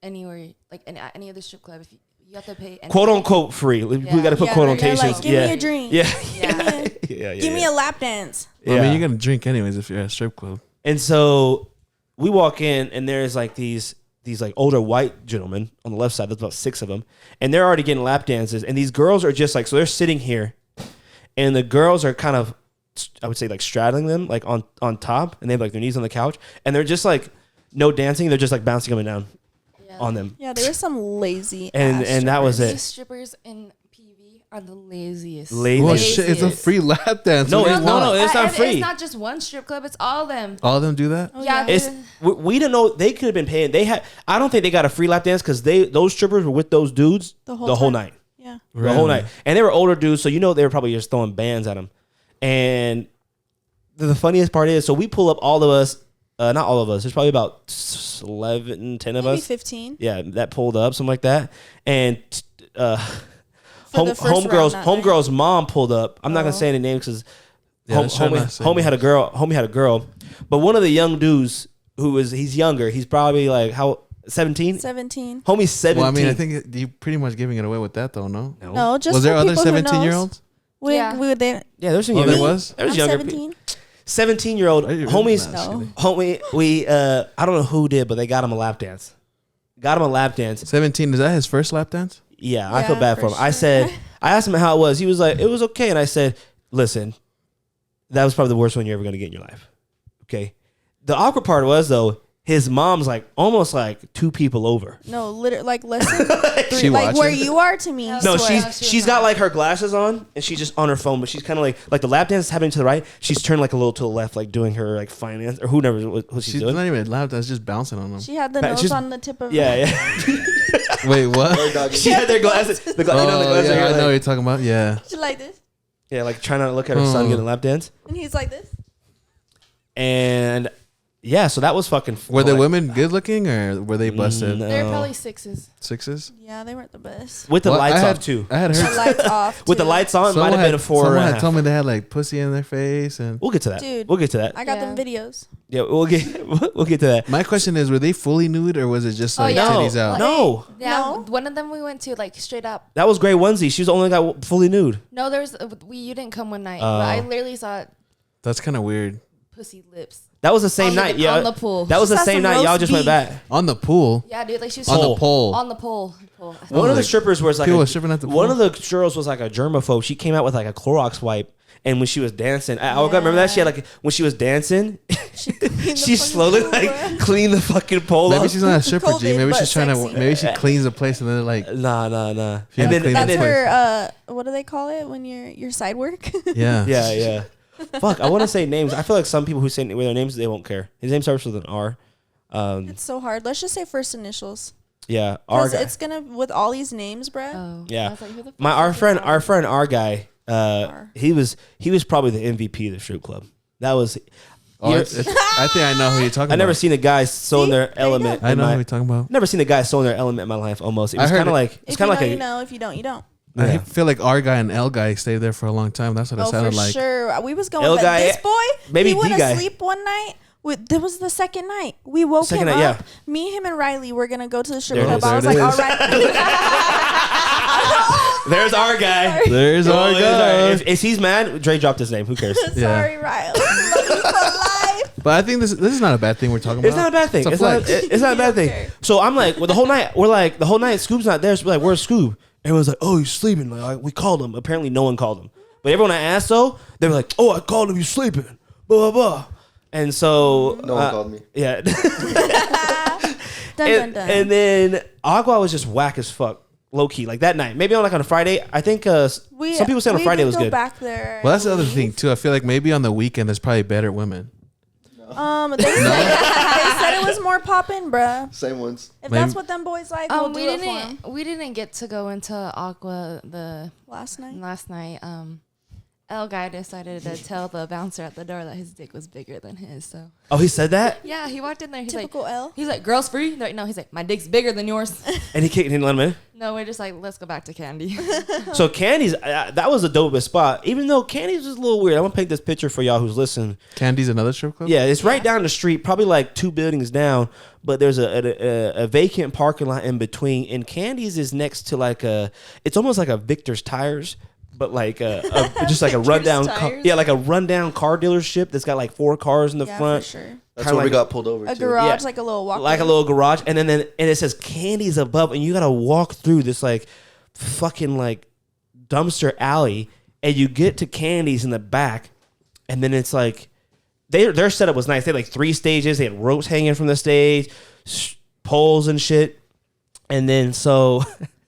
anywhere, like in any other strip club. If you have to pay. Quote unquote free. We Yeah. got to put Yeah, quote they're notations. like, give yeah. me a drink. Yeah. Yeah. Yeah. Give me a lap dance. Well, I mean, Yeah. you're gonna drink anyways if you're at a strip club. And so we walk in, and there's like these like older white gentlemen on the left side. There's about 6 of them, and they're already getting lap dances. And these girls are just like, so they're sitting here, and the girls are kind of, I would say, like straddling them, like on top, and they have like their knees on the couch, and they're just like no dancing. They're just like bouncing up and down Yeah. on them, Yeah, there was some lazy. and ass that was strippers. it. These strippers in PV are the laziest. Lazy. Well, Lazy. shit, it's a free lap dance. No, What do it's you no, want? no, it's not And free. It's not just one strip club; it's all of them. All of them do that? Oh, Yeah, yeah. It's we didn't know they could have been paying. They had. I don't think they got a free lap dance because those strippers were with those dudes The the whole whole night. Yeah. The whole night. And they were older dudes, so you know they were probably just throwing bands at them. And the funniest part is, so we pull up all of us, not all of us, there's probably about 11, 10 of Maybe us. 15. Yeah, that pulled up, something like that. And For the first round that night. homegirl's mom pulled up. I'm not going Oh. to say any names because Yeah, let's try not to say homie names. had a girl. But one of the young dudes he's younger. He's probably like, how, 17? 17. Homie's 17. Well, I mean, I think you're pretty much giving it away with that, though, no? No, just Was there for other people who 17-year-olds? We, Yeah. we they, Yeah, there's some Oh, younger. there was? There was I'm younger 17. 17-year-old Are you really? homies. Nah, No. Homie, we I don't know who did, but they got him a lap dance. Got him a lap dance. 17, is that his first lap dance? Yeah, I feel Yeah, bad for for him. I sure. said, I asked him how it was. He was like, it was okay. And I said, listen, that was probably the worst one you're ever going to get in your life. Okay. The awkward part was, though, his mom's like almost like 2 people over. No, literally, like less than She three, like watching? where you are to me. No, swear. she's got like her glasses on and she's just on her phone, but she's kind of like the lap dance is happening to the right. She's turned like a little to the left, like doing her like finance or what she's She's doing. not even loud. That's just bouncing on them. She had the But nose she's- on the tip of Yeah, her. yeah. Wait, what? Bird doggy. She had their glasses. You know, the glasses yeah, are I like, know what you're talking about. Yeah. She like this, yeah, like trying to look at her son getting a lap dance. and he's like this. And yeah, so that was fucking. Were the like, women good looking or were they busted? No. They're probably 6s. 6s? Yeah, they weren't the best. with the Well, lights I had, off too? I had The heard lights off. With the too. lights on, it might someone have been a 4 someone and a had half. told me they had like pussy in their face and We'll get to that. Dude. We'll get to that. I got Yeah. them videos. Yeah, we'll get to that. my question is, were they fully nude or was it just Oh, like yeah. titties out? No, Yeah, No. one of them we went to like straight up. that was Gray Onesie. She was the only guy fully nude. No, there's you didn't come one night, but I literally saw That's kind of weird. pussy lips. That was the same On the- night. Yeah, on the pool. That was She the saw same some night. Y'all roast just went beef. back. On the pool? Yeah, dude, like she was On Pole. the pole? on the pole. Pole. One of the like, strippers was like people were stripping at the one pool? of the girls was like a germaphobe. She came out with like a Clorox wipe, and when she was dancing, I remember that she had like when she was dancing, She cleaned the she fucking slowly pool, like bruh. cleaned the fucking pole Maybe off. she's not a stripper, G. COVID, Maybe but she's trying sexy. to. Maybe she cleans the place and then like. Nah. Yeah, And then, clean and That's then her. What do they call it when your side work? Yeah. yeah. Fuck, I want to say names. I feel like some people who say with their names they won't care. His name starts with an R. It's so hard. Let's just say first initials. Yeah, R Because guy. it's gonna with all these names, bruh. Oh. Yeah. I was like, who the fuck Our is friend this? R guy. R. He was probably the MVP of the strip club. That was. Oh, You're- I think I know who you're talking about. I never seen a guy so in their there you go. element. I in know who my- you're talking about. Never seen a guy so in their element in my life. Almost. It I was heard kind of it. like it's If kind you of know, like you know. If you don't, you don't. I Yeah. feel like R guy and L guy stayed there for a long time. That's what it Oh, for sounded like. sure. We was going. L But guy, this boy, maybe he D went guy. asleep one night. There was the second night. We woke Second him night, up. yeah. Me, him, and Riley were gonna go to the strip There it club. is. I was There like, it all is. right. There's our guy. There's Oh, R there's guy. If he's mad, Dre dropped his name. Who cares? Sorry, Riley. Love you for life. But I think this is not a bad thing we're talking about. It's not a bad thing. It's a It's not, flex. it's not a bad thing. Okay. So I'm like, well, the whole night Scoob's not there. So we're like, where's Scoob? Everyone's like, oh, he's sleeping. Like, we called him. Apparently, no one called him. But everyone I asked though, they were like, oh, I called him. He's sleeping. Blah blah blah. And so No one called me. Yeah. Dun, dun, dun. And then Agua was just whack as fuck, low key. Like that night, maybe on a Friday. I think some people say on a we Friday did was go good. back there. Well, that's the other thing too. I feel like maybe on the weekend there's probably better women. They said it was more poppin', bruh. Same ones. If Maybe- that's what them boys like, we'll do we it for 'em. didn't get to go into Aqua Last night. last night. L guy decided to tell the bouncer at the door that his dick was bigger than his. So Oh, he said that, yeah, he walked in there. He's Typical L. like, girls free. They're like, no, he's like, my dick's bigger than yours. and he didn't let him in. No, we're just like, let's go back to Candy. So Candy's that was the dopest spot. Even though Candy's was a little weird. I'm gonna paint this picture for y'all who's listening. Candy's another strip club. Yeah, it's right down the street, probably like 2 buildings down. But there's a vacant parking lot in between, and Candy's is next to like it's almost like a Victor's Tires, but like just like a rundown, Tires? like a rundown car dealership that's got like 4 cars in the Yeah, front, for sure. That's Kinda where we like got pulled over A to. garage, Yeah. like a little walkway. like a little garage, and then it says Candy's above, and you gotta walk through this like fucking like dumpster alley, and you get to Candy's in the back, and then it's like their setup was nice. They had like 3 stages. They had ropes hanging from the stage, poles and shit, and then so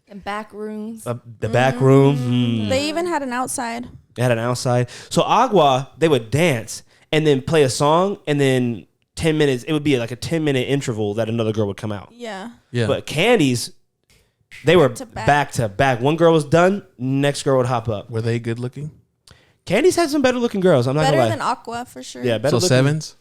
And back rooms. the back room. They even had an outside. They had an outside. So Agua, they would dance and then play a song, and then 10 minutes. It would be like a 10-minute interval that another girl would come out. Yeah. Yeah. But Candy's, they were to back. back to back. One girl was done, next girl would hop up. Were they good looking? Candy's had some better looking girls. I'm not Better gonna lie. than Aqua, for sure. Yeah, better So looking. 7s.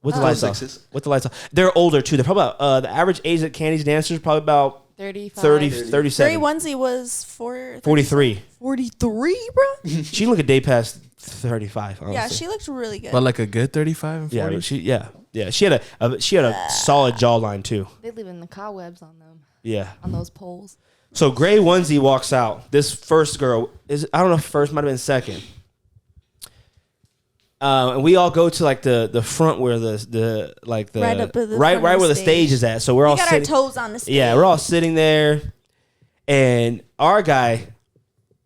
With the Still lights off. 6s. With the lights off. They're older too. They're probably about, the average age at Candy's dancers is probably about 35. 30, 30. 37. Gray onesie was 43. 43, bro. She looked a day past 35. Honestly. Yeah, she looked really good. But like a good 35 and 40. Yeah, but she had a solid jawline too. They live in the cobwebs on them, Yeah. on those poles. So Gray Onesie walks out. This first girl I don't know if first, might have been second. And we all go to like the front where the Right up at the right front where of the the stage stage. is at. So we're we all got sitting. our toes on the stage. Yeah, we're all sitting there, and our guy,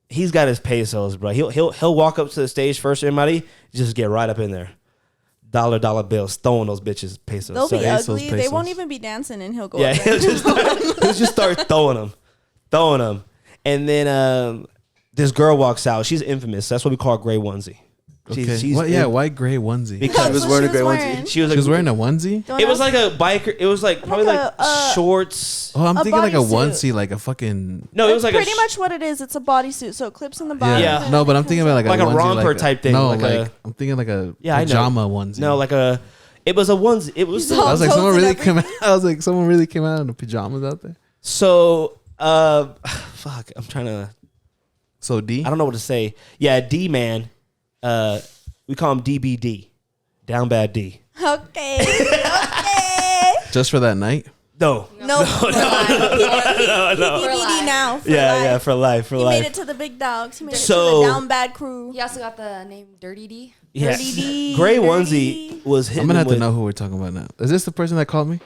he's got his pesos, bro. He'll walk up to the stage first. Everybody just get right up in there. dollar bills, throwing those bitches pesos. They'll be pesos, ugly. They won't pesos. even be dancing, and he'll go. Yeah, up there. he'll just start throwing them. And then this girl walks out. She's infamous. That's what we call Gray Onesie. Okay. Why gray onesie? Because She was That's wearing a what gray wearing. onesie. she was She was wearing a onesie? Don't It was know. like a biker. It was like probably Like like shorts. Oh, I'm A thinking like a bodysuit. onesie, like a fucking. No, it was like pretty a much what it is. It's a bodysuit, so it clips in the bottom. Yeah. No, but I'm thinking about Like a onesie, romper type thing, No, like a- I'm thinking like a Yeah, I know. pajama onesie. no like a. It was a onesie. It was He's I was like, Toes someone and really came out. everything. I was like, someone really came out in the pajamas out there. so. Fuck. I'm trying to. So D. I don't know what to say. Yeah, D man. We call him DBD. Down bad D. Okay. Okay. Just for that night. No. No. For life. No. For DVD life. now. For Yeah, life. yeah, for life, for He life. made it to the big dogs. He made it So- to the down bad crew. He also got the name Dirty D. Yeah. Dirty D, Gray Dirty Onesie D. was hitting I'm gonna have to with, know who we're talking about now. Is this the person that called me?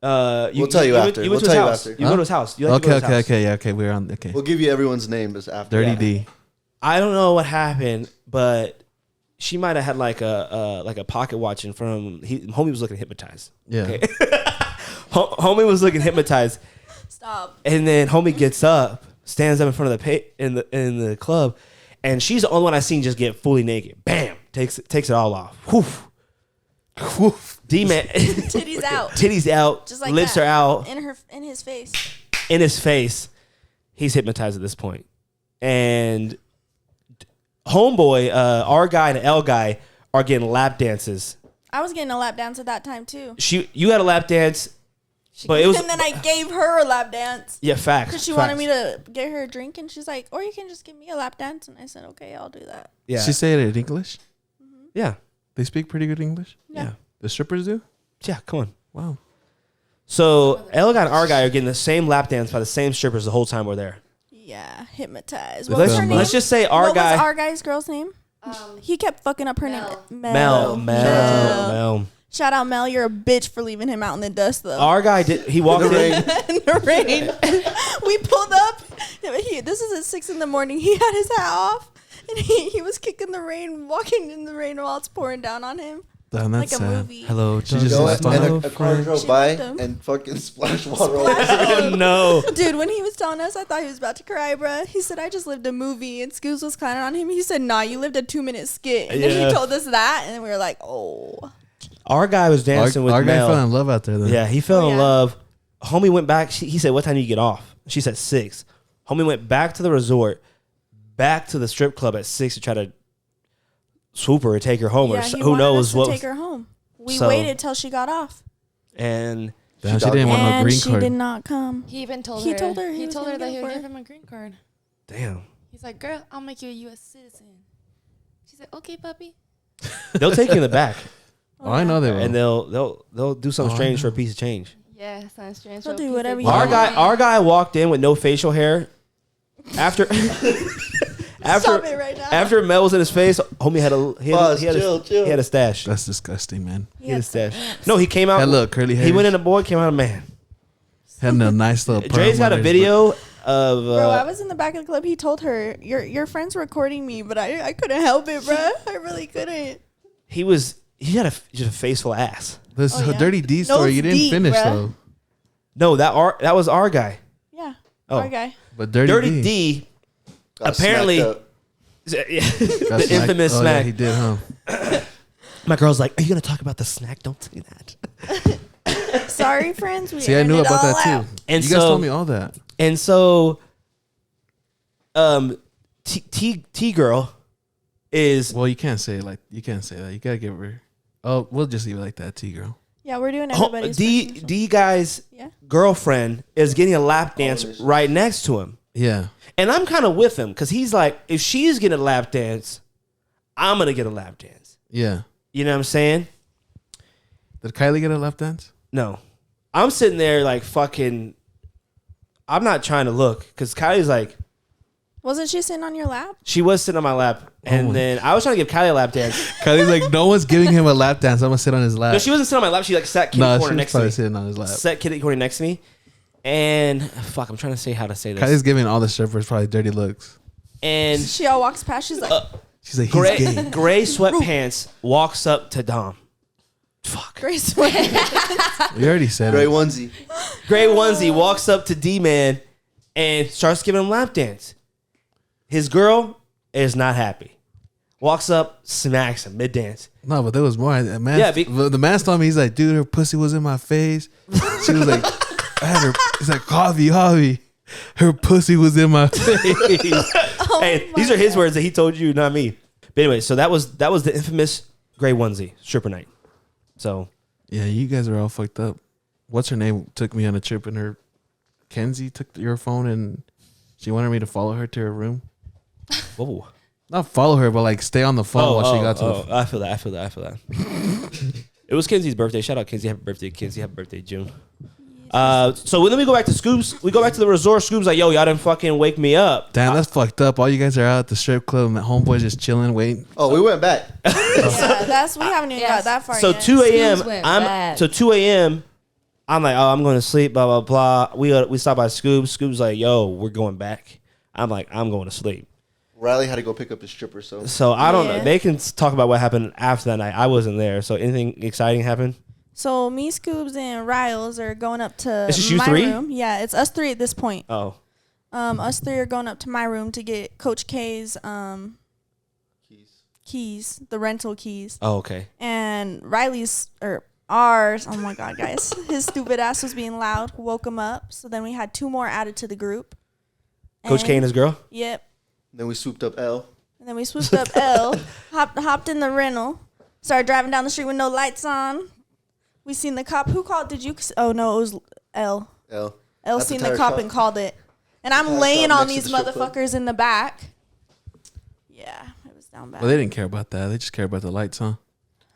We'll tell you after. You We'll went to his tell you house. after. You go to his house. You like to go to his house. Yeah, okay. We're on. Okay. We'll give you everyone's names after. Dirty Yeah. D. I don't know what happened, but she might have had like a pocket watch in front of him. Homie was looking hypnotized. Yeah. Okay. Homie was looking hypnotized, Stop. and then homie gets up, stands up in front of in the club, and she's the only one I seen just get fully naked. Bam, takes it all off. Woof. Woof. D man, Titties out. titties out, Just like lips that. are out. In his face. In his face. He's hypnotized at this point. And homeboy, our guy and L guy are getting lap dances. I was getting a lap dance at that time too. You had a lap dance, but it was And then I gave her a lap dance. yeah, facts. Because she facts. wanted me to get her a drink, and she's like, or you can just give me a lap dance. And I said, okay, I'll do that. Yeah, She said it in English. yeah, They speak pretty good English. yeah, The strippers do. yeah. Come on. Wow. So L guy and our guy are getting the same lap dance by the same strippers the whole time we're there. Yeah, hypnotized. What was Let's- her name? Let's just say our what guy was our guy's girl's name? He kept fucking up her Mel. name. Mel. Shout out Mel, you're a bitch for leaving him out in the dust though. Our guy did. He walked in. in the rain. We pulled up. This is at 6 a.m. He had his hat off, and he was kicking the rain, walking in the rain while it's pouring down on him. Damn, that's Like a sad. movie. Hello. She just go left and on- a car drove She by left him. and fucking splash water all over. Oh no. Dude, when he was telling us, I thought he was about to cry, bruh. He said, I just lived a movie, and Scoobs was clowning on him. He said, nah, you lived a 2-minute skit. And then Yeah. he told us that, and we were like, oh. Our guy was dancing with our guy Mel. fell in love out there. Then. Yeah, he fell Oh, in yeah. love. Homie went back. He said, "What time do you get off?" She said 6. Homie went back to the resort, back to the strip club at 6 to try to swoop her or take her home, Yeah, or he who wanted knows us to what. take her home. We So- waited till she got off. And Damn, she She didn't want no And green she card. did not come. He even told He her. told her he He was told her gonna that get he it would for give her. him a green card. damn, He's like, "Girl, I'll make you a U.S. citizen." She's like, "Okay, puppy." they'll take you in the back, Oh, I know they will. and they'll do something Oh, I strange know. for a piece of change. Yeah, sounds strange. He'll So do he's whatever like, you Our want. guy walked in with no facial hair. After Stop it right now. after Mel was in his face, homie had Buzz, he had chill. he had a stash. That's disgusting, man. He had a stash. No, he came out. Had little curly hair. He went in a boy, came out a man. Had a nice little. Dre's got a perm on his video of. Bro, I was in the back of the club. He told her, your friend's recording me, but I couldn't help it, bro. I really couldn't. He had just a face full of ass. This Oh, yeah. dirty D story. Nose You didn't deep, finish bruh. though. No, that was our guy. Yeah. Oh. Our guy. But dirty, Dirty D. D. Got Apparently- smacked up. got the smacked. infamous Oh, smack. Yeah, he did, huh? My girl's like, "Are you gonna talk about the snack? Don't say that." Sorry, friends. We See, I aired knew it about all that out. too. And you guys so- told me all that. And so, T girl is Well, you can't say it like you can't say that. You gotta give her. Oh, we'll just leave it like that, T girl. Yeah, we're doing everybody's D first initial. D guy's Yeah. girlfriend is getting a lap dance this. right next to him. Yeah. And I'm kind of with him because he's like, if she's getting a lap dance, I'm gonna get a lap dance. Yeah. You know what I'm saying? Did Kylie get a lap dance? No, I'm sitting there like fucking. I'm not trying to look because Kylie's like, Wasn't she sitting on your lap? she was sitting on my lap, and my- then I was trying to give Kylie a lap dance. Kylie's like, no one's giving him a lap dance. I'm gonna sit on his lap. No, she wasn't sitting on my lap. She like sat kitty No, she corner was next to probably me. sitting on his lap. Sat kitty corner next to me, and fuck, I'm trying to say how to say this. Kylie's giving all the strippers probably dirty looks. And She all walks past. She's like, She's like, he's gay. Gray sweatpants walks up to Dom. Fuck. Gray sweatpants. You already said Gray it. onesie. Gray onesie walks up to D-Man and starts giving him lap dance. His girl is not happy. Walks up, smacks him mid-dance. No, but there was more. The man told me, he's like, dude, her pussy was in my face. She was like, I had her. He's like, Javi. Her pussy was in my face. Hey, these are his words that he told you, not me. But anyway, so that was the infamous Gray onesie stripper night. So yeah, you guys are all fucked up. What's her name? Took me on a trip, and her Kenzie took your phone, and she wanted me to follow her to her room. whoa. Not follow her, but like stay on the phone while she got to the. I feel that. It was Kenzie's birthday. Shout out Kenzie. Happy birthday, Kenzie. Happy birthday, June. So then we go back to Scoob's. We go back to the resort. Scoob's like, yo, y'all didn't fucking wake me up. Damn, that's fucked up. All you guys are out at the strip club, and the homeboys just chilling, waiting. Oh, we went back. We haven't even got that far So yet. 2 a.m. Scoob's went bad. 2 a.m. I'm like, oh, I'm going to sleep. Blah blah blah. We stopped by Scoob. Scoob's like, yo, we're going back. I'm like, I'm going to sleep. Riley had to go pick up his stripper, So I don't know. They can talk about what happened after that night. I wasn't there. So anything exciting happened? So me, Scoobs, and Riles are going up to It's just you my three? room. Yeah, it's us three at this point. Oh, Us three are going up to my room to get Coach K's keys, the rental keys. oh, okay. And Riley's or ours. Oh my god, guys, his stupid ass was being loud. Woke him up. So then we had 2 more added to the group. Coach K and his girl. Yep. Then we swooped up L. And then we swooped up L, hopped in the rental, started driving down the street with no lights on. We seen the cop. Who called? Did you? Oh no, it was L. L. L At the seen the tire cop shop. and called it. And I'm Tire laying shop on next to these the strip club. motherfuckers in the back. Yeah, it was down bad. Well, they didn't care about that. They just care about the lights, huh?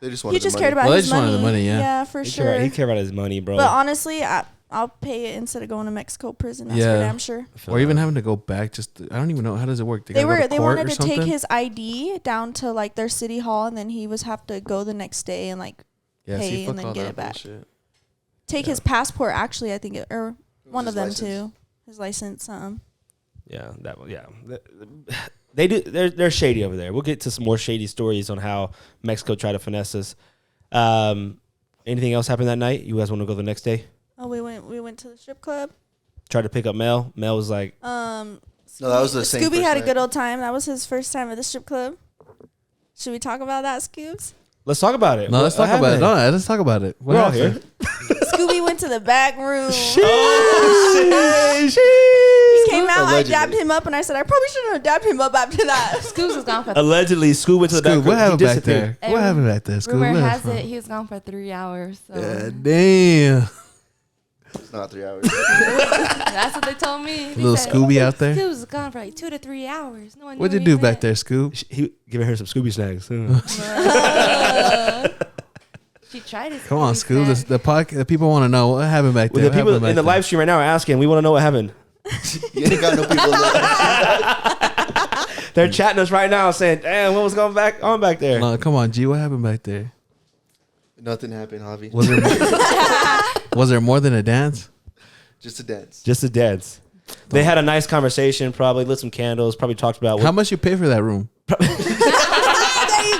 They just wanted He just the cared money. about Well, they his just wanted the money, yeah. Yeah, for sure. He cared about his money, bro. But honestly, I'll pay it instead of going to Mexico prison. That's Yeah. for damn sure. Or even having to go back. I don't even know, how does it work? They gotta go to court wanted or to something? take his ID down to like their city hall, and then he was have to go the next day and like pay and fuck then all get that it back. bullshit. Take his passport. Actually, I think or one his of them license. too. His license. Yeah, that one. Yeah, they do. They're shady over there. We'll get to some more shady stories on how Mexico tried to finesse us. Anything else happened that night? You guys want to go the next day? Oh, we went to the strip club. Tried to pick up Mel. Mel was like, No, that was the same Scooby first had a night. good old time. That was his first time at the strip club. Should we talk about that, Scoobs? let's talk about it. No, let's talk about it. No, let's talk about it. What We're all happened? here. Scooby went to the back room. Oh, shit. He came out. Allegedly. I dabbed him up, and I said I probably shouldn't have dabbed him up after that. Scoobs was gone for Allegedly, Scoob went to the back Scoob, room. what He happened back disappeared. there? What happened back there, Scoob? Rumor Let us has know. it he was gone for 3 hours. So Yeah, damn. It's not 3 hours. that's what they told me. They Little said, Scooby out there. Scoobs was gone for like 2 to 3 hours. No one knew What'd you where do he back went. there, Scoob? He giving her some Scooby snacks. She tried it. Come on, Scoob. The people want to know what happened back there. The What people happened back in the there? live stream right now are asking. We want to know what happened. You ain't got no people left. They're chatting us right now, saying, "Damn, what was going on back there?" No, come on, G. What happened back there? Nothing happened, Javi. Was there more than a dance? Just a dance. Just a dance. They had a nice conversation. Probably lit some candles. Probably talked about How much you pay for that room? There you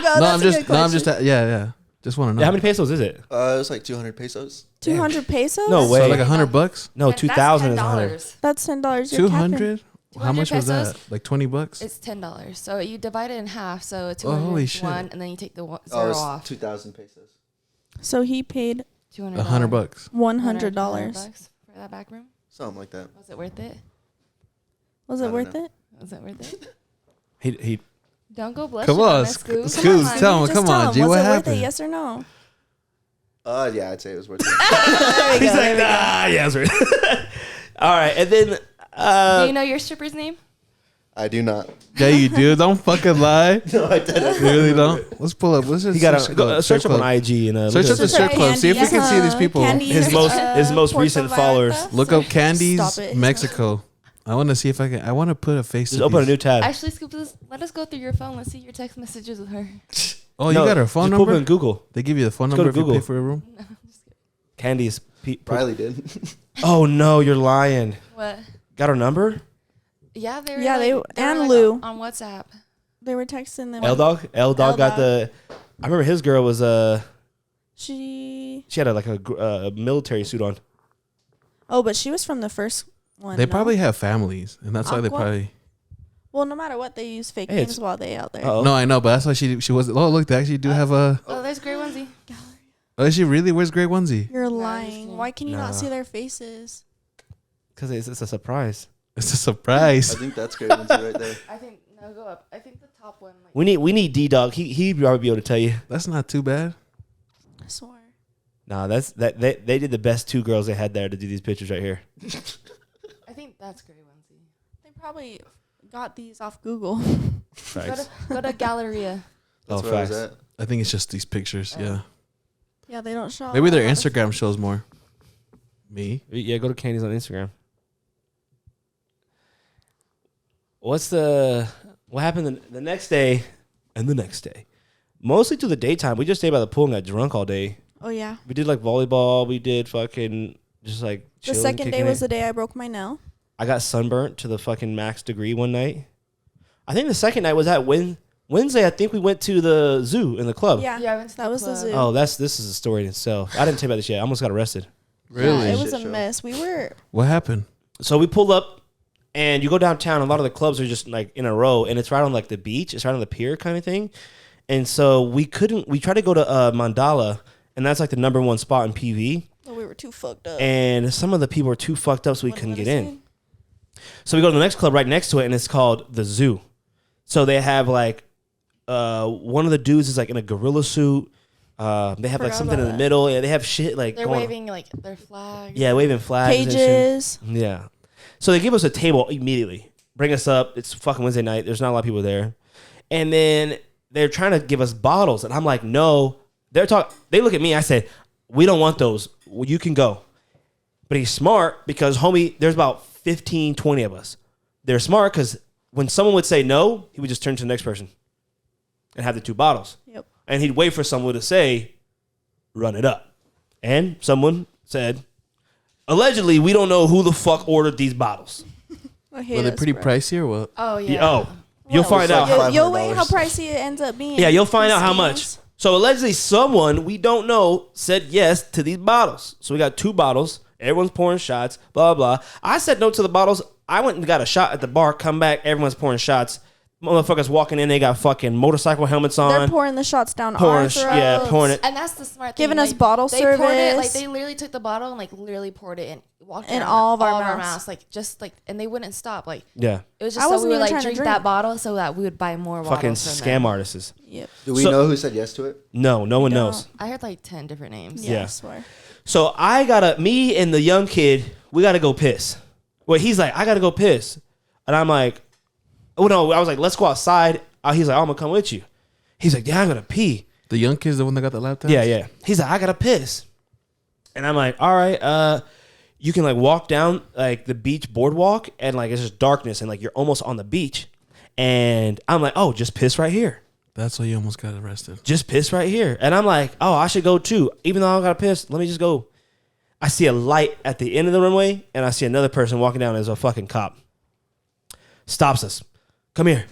go. No, That's a good question. yeah. Just want to know. Yeah, how many pesos is it? It was like 200 pesos. 200 pesos? No way. So like $100? No, That's 2,000 is 100. $10. That's $10. 200? How much was pesos? that? Like $20? It's $10. So you divide it in half. So Oh, holy 200 shit. one, and then you take the Oh, zero it's off. 2,000 pesos. So he paid $200. $100. $100. for that back room. Something like that. Was it worth it? Was I it don't worth know. it? Was it worth it? He Don't go blush. Come on, Scoobs. Scoobs, tell him. Just Come tell on, him, G. was What it worth happened? it? Yes or no? Yeah, I'd say it was worth it. He's like, yeah, that's right. All right, and then Do you know your stripper's name? I do not. Yeah, you do. Don't fucking lie. No, I didn't. You really don't. Let's pull up. Let's just he got search to the search strip up on club. IG and Search look up the at strip club. See if we can see these people. His most Puerto recent Vallarta. followers. Look up Candy's Stop it. Mexico. I want to see if I can. I want to put a face. Just to open a these. new tab. Actually, Scoobs, let us go through your phone. Let's see your text messages with her. Oh, No, you got her phone just pull up number? in Google. They give you the phone Let's go number to if you pay Google. for a room. Candy's. Riley did. Oh no, you're lying. What? Got her number? Yeah, they were. Yeah, like, they were, and like, Lou. on WhatsApp. They were texting them. L Dog got the. I remember his girl was She had a military suit on. Oh, but she was from the first one. They probably have families, and that's why they Aqua? probably. Well, no matter what, they use fake Hey, names it's- while they out there. Uh-oh. No, I know, but that's why she was. Oh, look, they actually do have a. Oh, there's Grey Onesie. Oh, is she really? Where's Grey Onesie? You're I'm just lying. kidding. Why can you Nah. not see their faces? Because it's a surprise. It's a surprise. I think that's great onesie right there. I think no, go up. I think the top one. Like, We need D Dog. He'd probably be able to tell you. That's not too bad. I swear. Nah, they did the best two girls they had there to do these pictures right here. I think that's Grey Onesie. They probably got these off Google. Facts. Go to Galleria. That's Oh, where I was facts. at. I think it's just these pictures. Yeah. Yeah, they don't show. Maybe their a lot of- Instagram shows more. Me? Yeah, go to Candy's on Instagram. What happened the next day and the next day? Mostly to the daytime. We just stayed by the pool and got drunk all day. Oh yeah. We did like volleyball. We did fucking just like The chilling, second day kicking was it. the day I broke my nail. I got sunburnt to the fucking max degree one night. I think the second night was at Wednesday. I think we went to the zoo in the club. Yeah, Yeah, I went to that the was the club. zoo. Oh, this is a story in itself. I didn't tell you about this yet. I almost got arrested. Really? Yeah, it was a Shit show. mess. We were. What happened? So we pulled up, and you go downtown. A lot of the clubs are just like in a row, and it's right on like the beach. It's right on the pier kind of thing. And so we tried to go to Mandala, and that's like the number one spot in PV. Oh, we were too fucked up. And some of the people were too fucked up, so we Wouldn't couldn't let get us in. So we go to the next club right next to it, and it's called the Zoo. So they have like one of the dudes is like in a gorilla suit. They have like Forgot something in about the that. middle. Yeah, they have shit like They're going. waving like their flags. Yeah, waving flags. and shit. Cages. Yeah. So they give us a table immediately. Bring us up. It's fucking Wednesday night. There's not a lot of people there. And then they're trying to give us bottles. And I'm like, no. They look at me. I said, we don't want those. Well, you can go. But he's smart because, homie, there's about 15, 20 of us. They're smart because when someone would say no, he would just turn to the next person and have the two bottles. Yep. And he'd wait for someone to say, run it up. And someone said, allegedly, we don't know who the fuck ordered these bottles. I hate Were they us, pretty bro. pricey or what? Oh yeah. Yeah, oh, you'll Well, find out. like How, You'll wait how $500. pricey it ends up being. yeah, you'll find out how These much. schemes. So allegedly, someone we don't know said yes to these bottles. So we got two bottles. Everyone's pouring shots. Blah blah. I said no to the bottles. I went and got a shot at the bar. Come back. Everyone's pouring shots. Motherfuckers walking in. They got fucking motorcycle helmets on. They're pouring the shots down Pouring our sh- throats. yeah, pouring it. And that's the smart thing. Giving us like, bottle they poured it, like service. they literally took the bottle and like literally poured it and walked In around all of our mouths. like just like, and they wouldn't stop. Like Yeah, it was I just so wasn't we would even like trying to drink drink. that bottle so that we would buy more fucking bottles from scam them. artists. Yep. Do we So- know who said yes to it? No, no one don't. knows. I heard like 10 different names. Yeah, Yeah. I swear. So me and the young kid, we got to go piss. Well, he's like, I got to go piss. And I'm like, oh no, I was like, let's go outside. He's like, I'm going to come with you. He's like, yeah, I'm going to pee. The young kid's the one that got the laptop? Yeah. He's like, I got to piss. And I'm like, all right, you can like walk down like the beach boardwalk and like it's just darkness and like you're almost on the beach. And I'm like, oh, just piss right here. That's why you almost got arrested. Just piss right here. And I'm like, oh, I should go too. Even though I don't got to piss, let me just go. I see a light at the end of the runway, and I see another person walking down as a fucking cop. Stops us. Come here.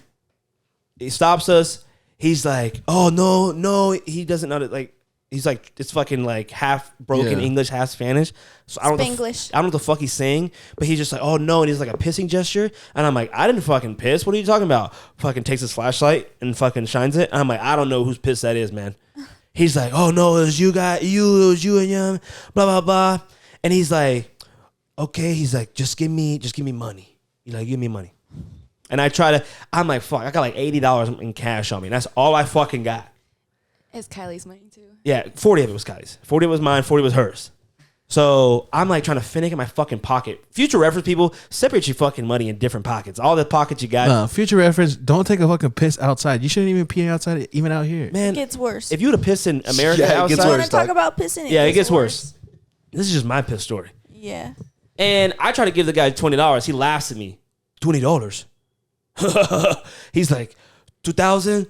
He stops us. He's like, oh, no. He doesn't know that, like, he's like, it's fucking like half broken Yeah. English, half Spanish. So I don't know Spanglish. I don't know what the fuck he's saying, but he's just like, oh no, and he's like a pissing gesture. And I'm like, I didn't fucking piss. What are you talking about? Fucking takes his flashlight and fucking shines it. And I'm like, I don't know whose piss that is, man. He's like, oh no, it was you guys, it was you and him, blah, blah, blah. And he's like, okay, he's like, just give me money. He's like, give me money. And I'm like, fuck, I got like $80 in cash on me. And that's all I fucking got. It's Kylie's money too. Yeah, 40 of it was Kylie's. 40 was mine, 40 was hers. So I'm like trying to finick in my fucking pocket. Future reference, people, separate your fucking money in different pockets. All the pockets you got. No, future reference, don't take a fucking piss outside. You shouldn't even pee outside, even out here. Man, It gets worse. if you would have pissed in America Yeah, it gets outside, You worse. want to talk dog. about pissing? yeah, it gets worse. This is just my piss story. Yeah. And I try to give the guy $20. He laughs at me. $20. He's like, 2,000.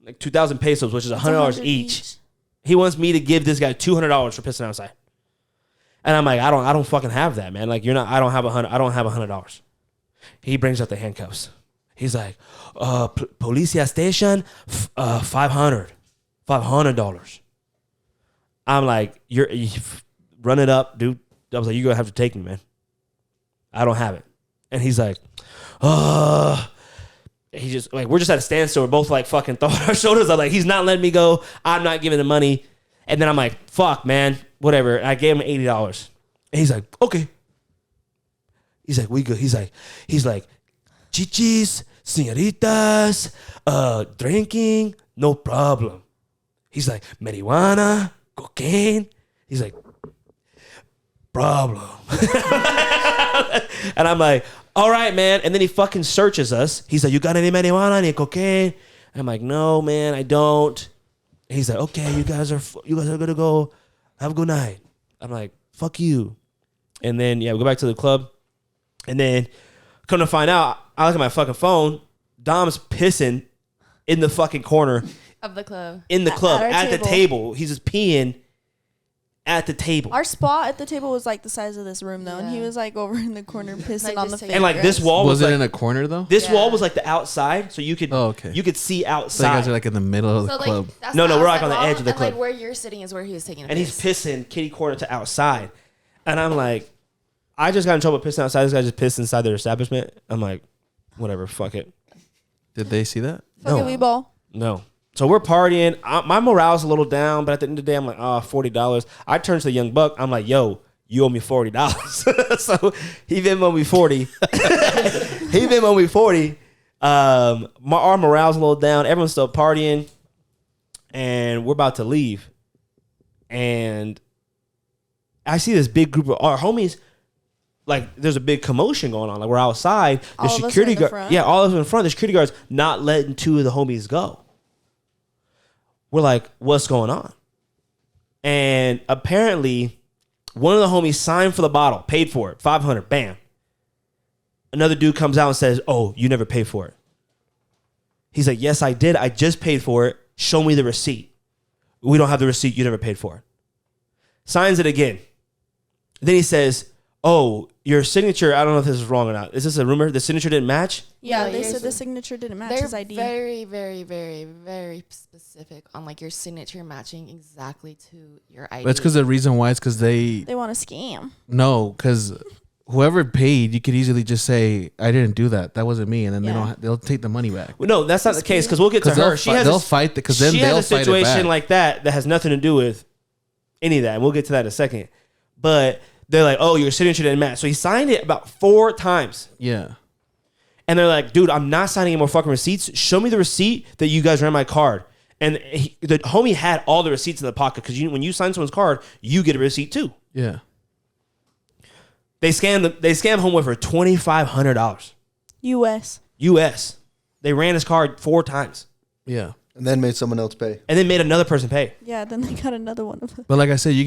Like 2,000 pesos, which is $100 each. He wants me to give this guy $200 for pissing outside. And I'm like, I don't fucking have that, man. Like, I don't have $100. He brings out the handcuffs. He's like, policia station, $500. I'm like, you run it up, dude. I was like, you're gonna have to take me, man. I don't have it. And he's like, he just like, we're just at a standstill. We're both like fucking throwing our shoulders up. Like, he's not letting me go. I'm not giving the money. And then I'm like, fuck, man, whatever. And I gave him $80. And he's like, okay. He's like, we good. He's like, chichis, señoritas, drinking, no problem. He's like, marijuana, cocaine. He's like, problem. And I'm like, all right, man. And then he fucking searches us. He's like, you got any marijuana, any cocaine? And I'm like, no, man, I don't. And he's like, okay, you guys are gonna go. Have a good night. I'm like, fuck you. And then we go back to the club. And then come to find out, I look at my fucking phone. Dom's pissing in the fucking corner of the club. In the club at the table. table. He's just peeing at the table. Our spot at the table was like the size of this room, though, and he Yeah. was like over in the corner pissing Like, on just the taking face. And like this wall Was was it like, in a corner though? this Yeah. wall was like the outside, so you could okay. you could see So outside. you guys are like in the middle of the So club. like, that's No, the we're like outside on the wall, edge of the and, club. like where you're sitting is where he was taking a and he's piss. pissing kitty corner to outside. And I'm like, I just got in trouble pissing outside. This guy just pissed inside their establishment. I'm like, whatever, fuck it. Did they see that? Fucking No. wee ball. No. So we're partying. My morale's a little down, but at the end of the day, I'm like, $40. I turn to the young buck. I'm like, yo, you owe me $40. So he Venmoed me 40. He Venmoed me 40. Our morale's a little down. Everyone's still partying, and we're about to leave. And I see this big group of our homies. Like, there's a big commotion going on. Like, we're outside. The All of us security in the guard, front? yeah, all of us in front. The security guard's not letting two of the homies go. We're like, what's going on? And apparently, one of the homies signed for the bottle, paid for it, $500, bam. Another dude comes out and says, oh, you never paid for it. He's like, yes, I did. I just paid for it. Show me the receipt. We don't have the receipt. You never paid for it. Signs it again. Then he says, oh, your signature, I don't know if this is wrong or not. Is this a rumor? The signature didn't match? Yeah, No, they yours said the is- signature didn't match They're his ID. very, very, very, very specific on like your signature matching exactly to your ID. That's because the reason why is because They want to scam. because whoever paid, you could easily just say, I didn't do that. That wasn't me. And then Yeah. they'll take the money back. Well, no, that's not the case because we'll get to Because her. they'll fight because then she they'll has a fight it situation back. like that has nothing to do with any of that. And we'll get to that in a second. But they're like, oh, your signature didn't match. So he signed it about 4 times. Yeah. And they're like, dude, I'm not signing any more fucking receipts. Show me the receipt that you guys ran my card. And the homie had all the receipts in the pocket because when you sign someone's card, you get a receipt too. Yeah. They scammed homeboy for $2,500 U.S. US. They ran his card 4 times Yeah. And then made someone else pay. and then made another person pay. Yeah, then they got another one of them. But like I said, you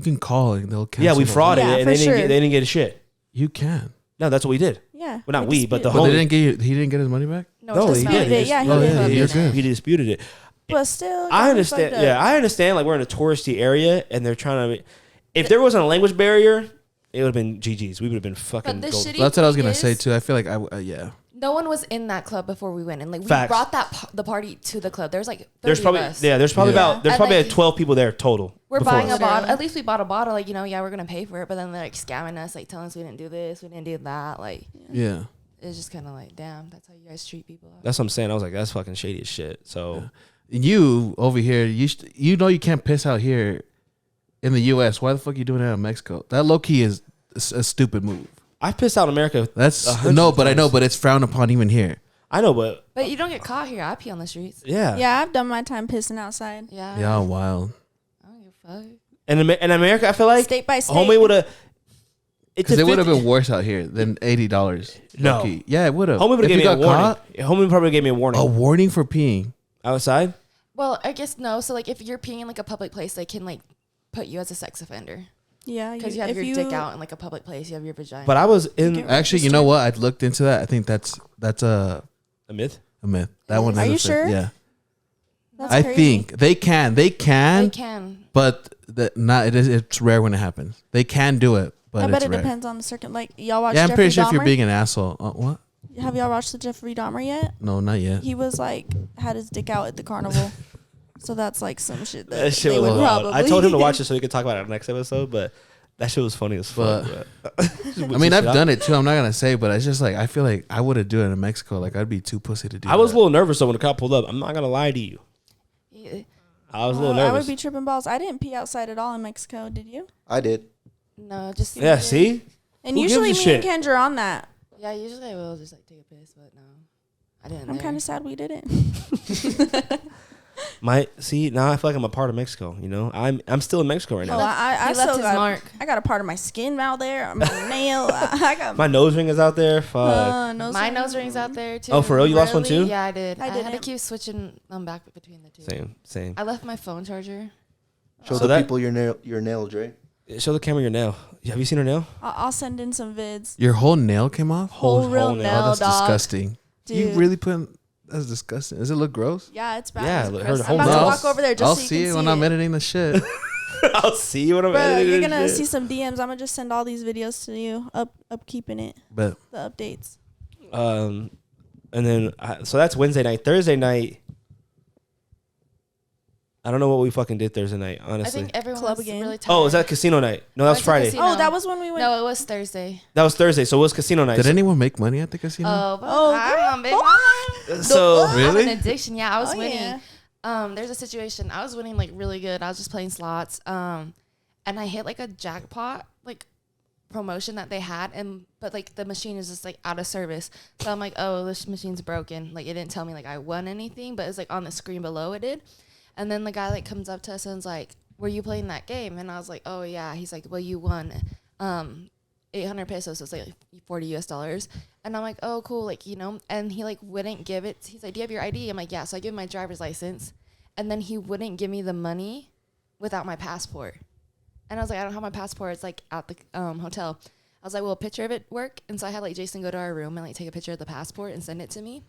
can call and they'll cancel. Yeah, we the- frauded Yeah, it and for they didn't, sure. they didn't get a shit. You can. No, that's what we did. Yeah. Well, not they we, but the disputed. But Homie. they didn't get he didn't get his money back? No, it's he not. did. They- yeah, he Oh, did. yeah, you're good. He disputed it. But still, I got me understand. fucked up. Yeah, I understand. Like, we're in a touristy area and they're trying to. If there wasn't a language barrier, it would have been GG's. We would have been fucking. But the gold. shitty That's what I was gonna thing say is, too. I feel like yeah. no one was in that club before we went, and like we Facts. brought the party to the club. There's like 30 There's probably of us. there's probably Yeah. about there's And, probably like, like 12 people there total. We're before buying us. a bottle. Literally. At least we bought a bottle. Like, yeah, we're gonna pay for it. But then they're like scamming us, like telling us we didn't do this, we didn't do that. Like, Yeah. it's just kind of like, damn, that's how you guys treat people. That's what I'm saying. I was like, that's fucking shady as shit. So You over here, you know you can't piss out here in the U.S. Why the fuck are you doing that in Mexico? That low key is a stupid move. I pissed out in America. That's 100 but I know, times. but it's frowned upon even here. I know, but But you don't get caught here. I pee on the streets. yeah. Yeah, I've done my time pissing outside. Yeah. Yeah, wild. I don't give a fuck. And in America, I feel like State by state. homie would have. Because it would have been worse out here than $80. No. low-key. Yeah, it would have. Homie would have If gave you me a got warning. caught, Homie probably gave me a warning. a warning for peeing. Outside? Well, I guess no. So like, if you're peeing in like a public place, they can like put you as a sex offender Yeah, because you have if your dick out in like a public place. You have your vagina. But I was in Get Actually, you know what? I looked into that. I think that's a a myth. myth. That one. Are is a you myth. sure? Yeah. That's I crazy. think they can, they can. but it's rare when it happens. They can do it, but I bet it's it rare. depends on the circuit. Like y'all watch. Yeah, I'm Jeffrey pretty sure if you're Dahmer? being an asshole. What? Have y'all watched the Jeffrey Dahmer yet? No, not yet. He was like had his dick out at the carnival. So that's like some shit that That shit they was would wild. probably. I told him to watch it so we could talk about it next episode, but that shit was funny as fuck. I mean, I've done it too. I'm not gonna say, but it's just like I feel like I would have do it in Mexico. Like I'd be too pussy to do. I was a that. little nervous though when the cop pulled up. I'm not gonna lie to you. Yeah. I was a little I nervous. would be tripping balls. I didn't pee outside at all in Mexico. Did you? I did. No, just Yeah, see? And Who usually gives me a and shit? Kendra are on that. Yeah, usually I will just like take a piss, but no, I didn't. I'm kind of sad we didn't. Now I feel like I'm a part of Mexico. You know, I'm still in Mexico right Oh, now. I He left still his got mark. I got a part of my skin out there. My nail. I got My nose ring is out there. Fuck. nose My ring. nose ring's out there too. Oh, for real? You lost one Really? too? Yeah, I did. I I had to didn't. keep switching back between the two. Same. I left my phone charger. Show So the that- people your nail, Dre. Show the camera your nail. Have you seen her nail? I'll send in some vids. Your whole nail came off. Whole real whole nail. Oh, that's dog. disgusting. Dude. You really put? That's disgusting. Does it look gross? Yeah, it's bad. Yeah, It's her gross. whole I'm about to nail. walk over there just I'll so you see can it when see I'm it. editing the shit. I'll see you when I'm Bro, editing you're this gonna shit. see some DMs. I'm gonna just send all these videos to you. Upkeeping it. But The updates. And then so that's Wednesday night. Thursday night, I don't know what we fucking did Thursday night. I Honestly. think everyone Club was again. really tired. Oh, was that casino night? No, that was Went to Friday. casino. Oh, that was when we went. No, it was Thursday. That was Thursday. So it was casino night. did anyone make money at the casino? Oh, I'm a big girl. mama. So I have Really? an addiction. Yeah, I was Oh, winning. yeah. There's a situation. I was winning like really good. I was just playing slots. And I hit like a jackpot like promotion that they had, but like the machine is just like out of service. So I'm like, oh, this machine's broken. Like it didn't tell me like I won anything, but it's like on the screen below it did. And then the guy like comes up to us and is like, were you playing that game? And I was like, oh yeah. He's like, well, you won 800 pesos, so it's like $40 US. And I'm like, oh cool, like, you know. And he like wouldn't give it. He's like, do you have your ID? I'm like, yeah. So I give him my driver's license, and then he wouldn't give me the money without my passport. And I was like, I don't have my passport. It's like at the hotel. I was like, will a picture of it work? And so I had like Jason go to our room and like take a picture of the passport and send it to me.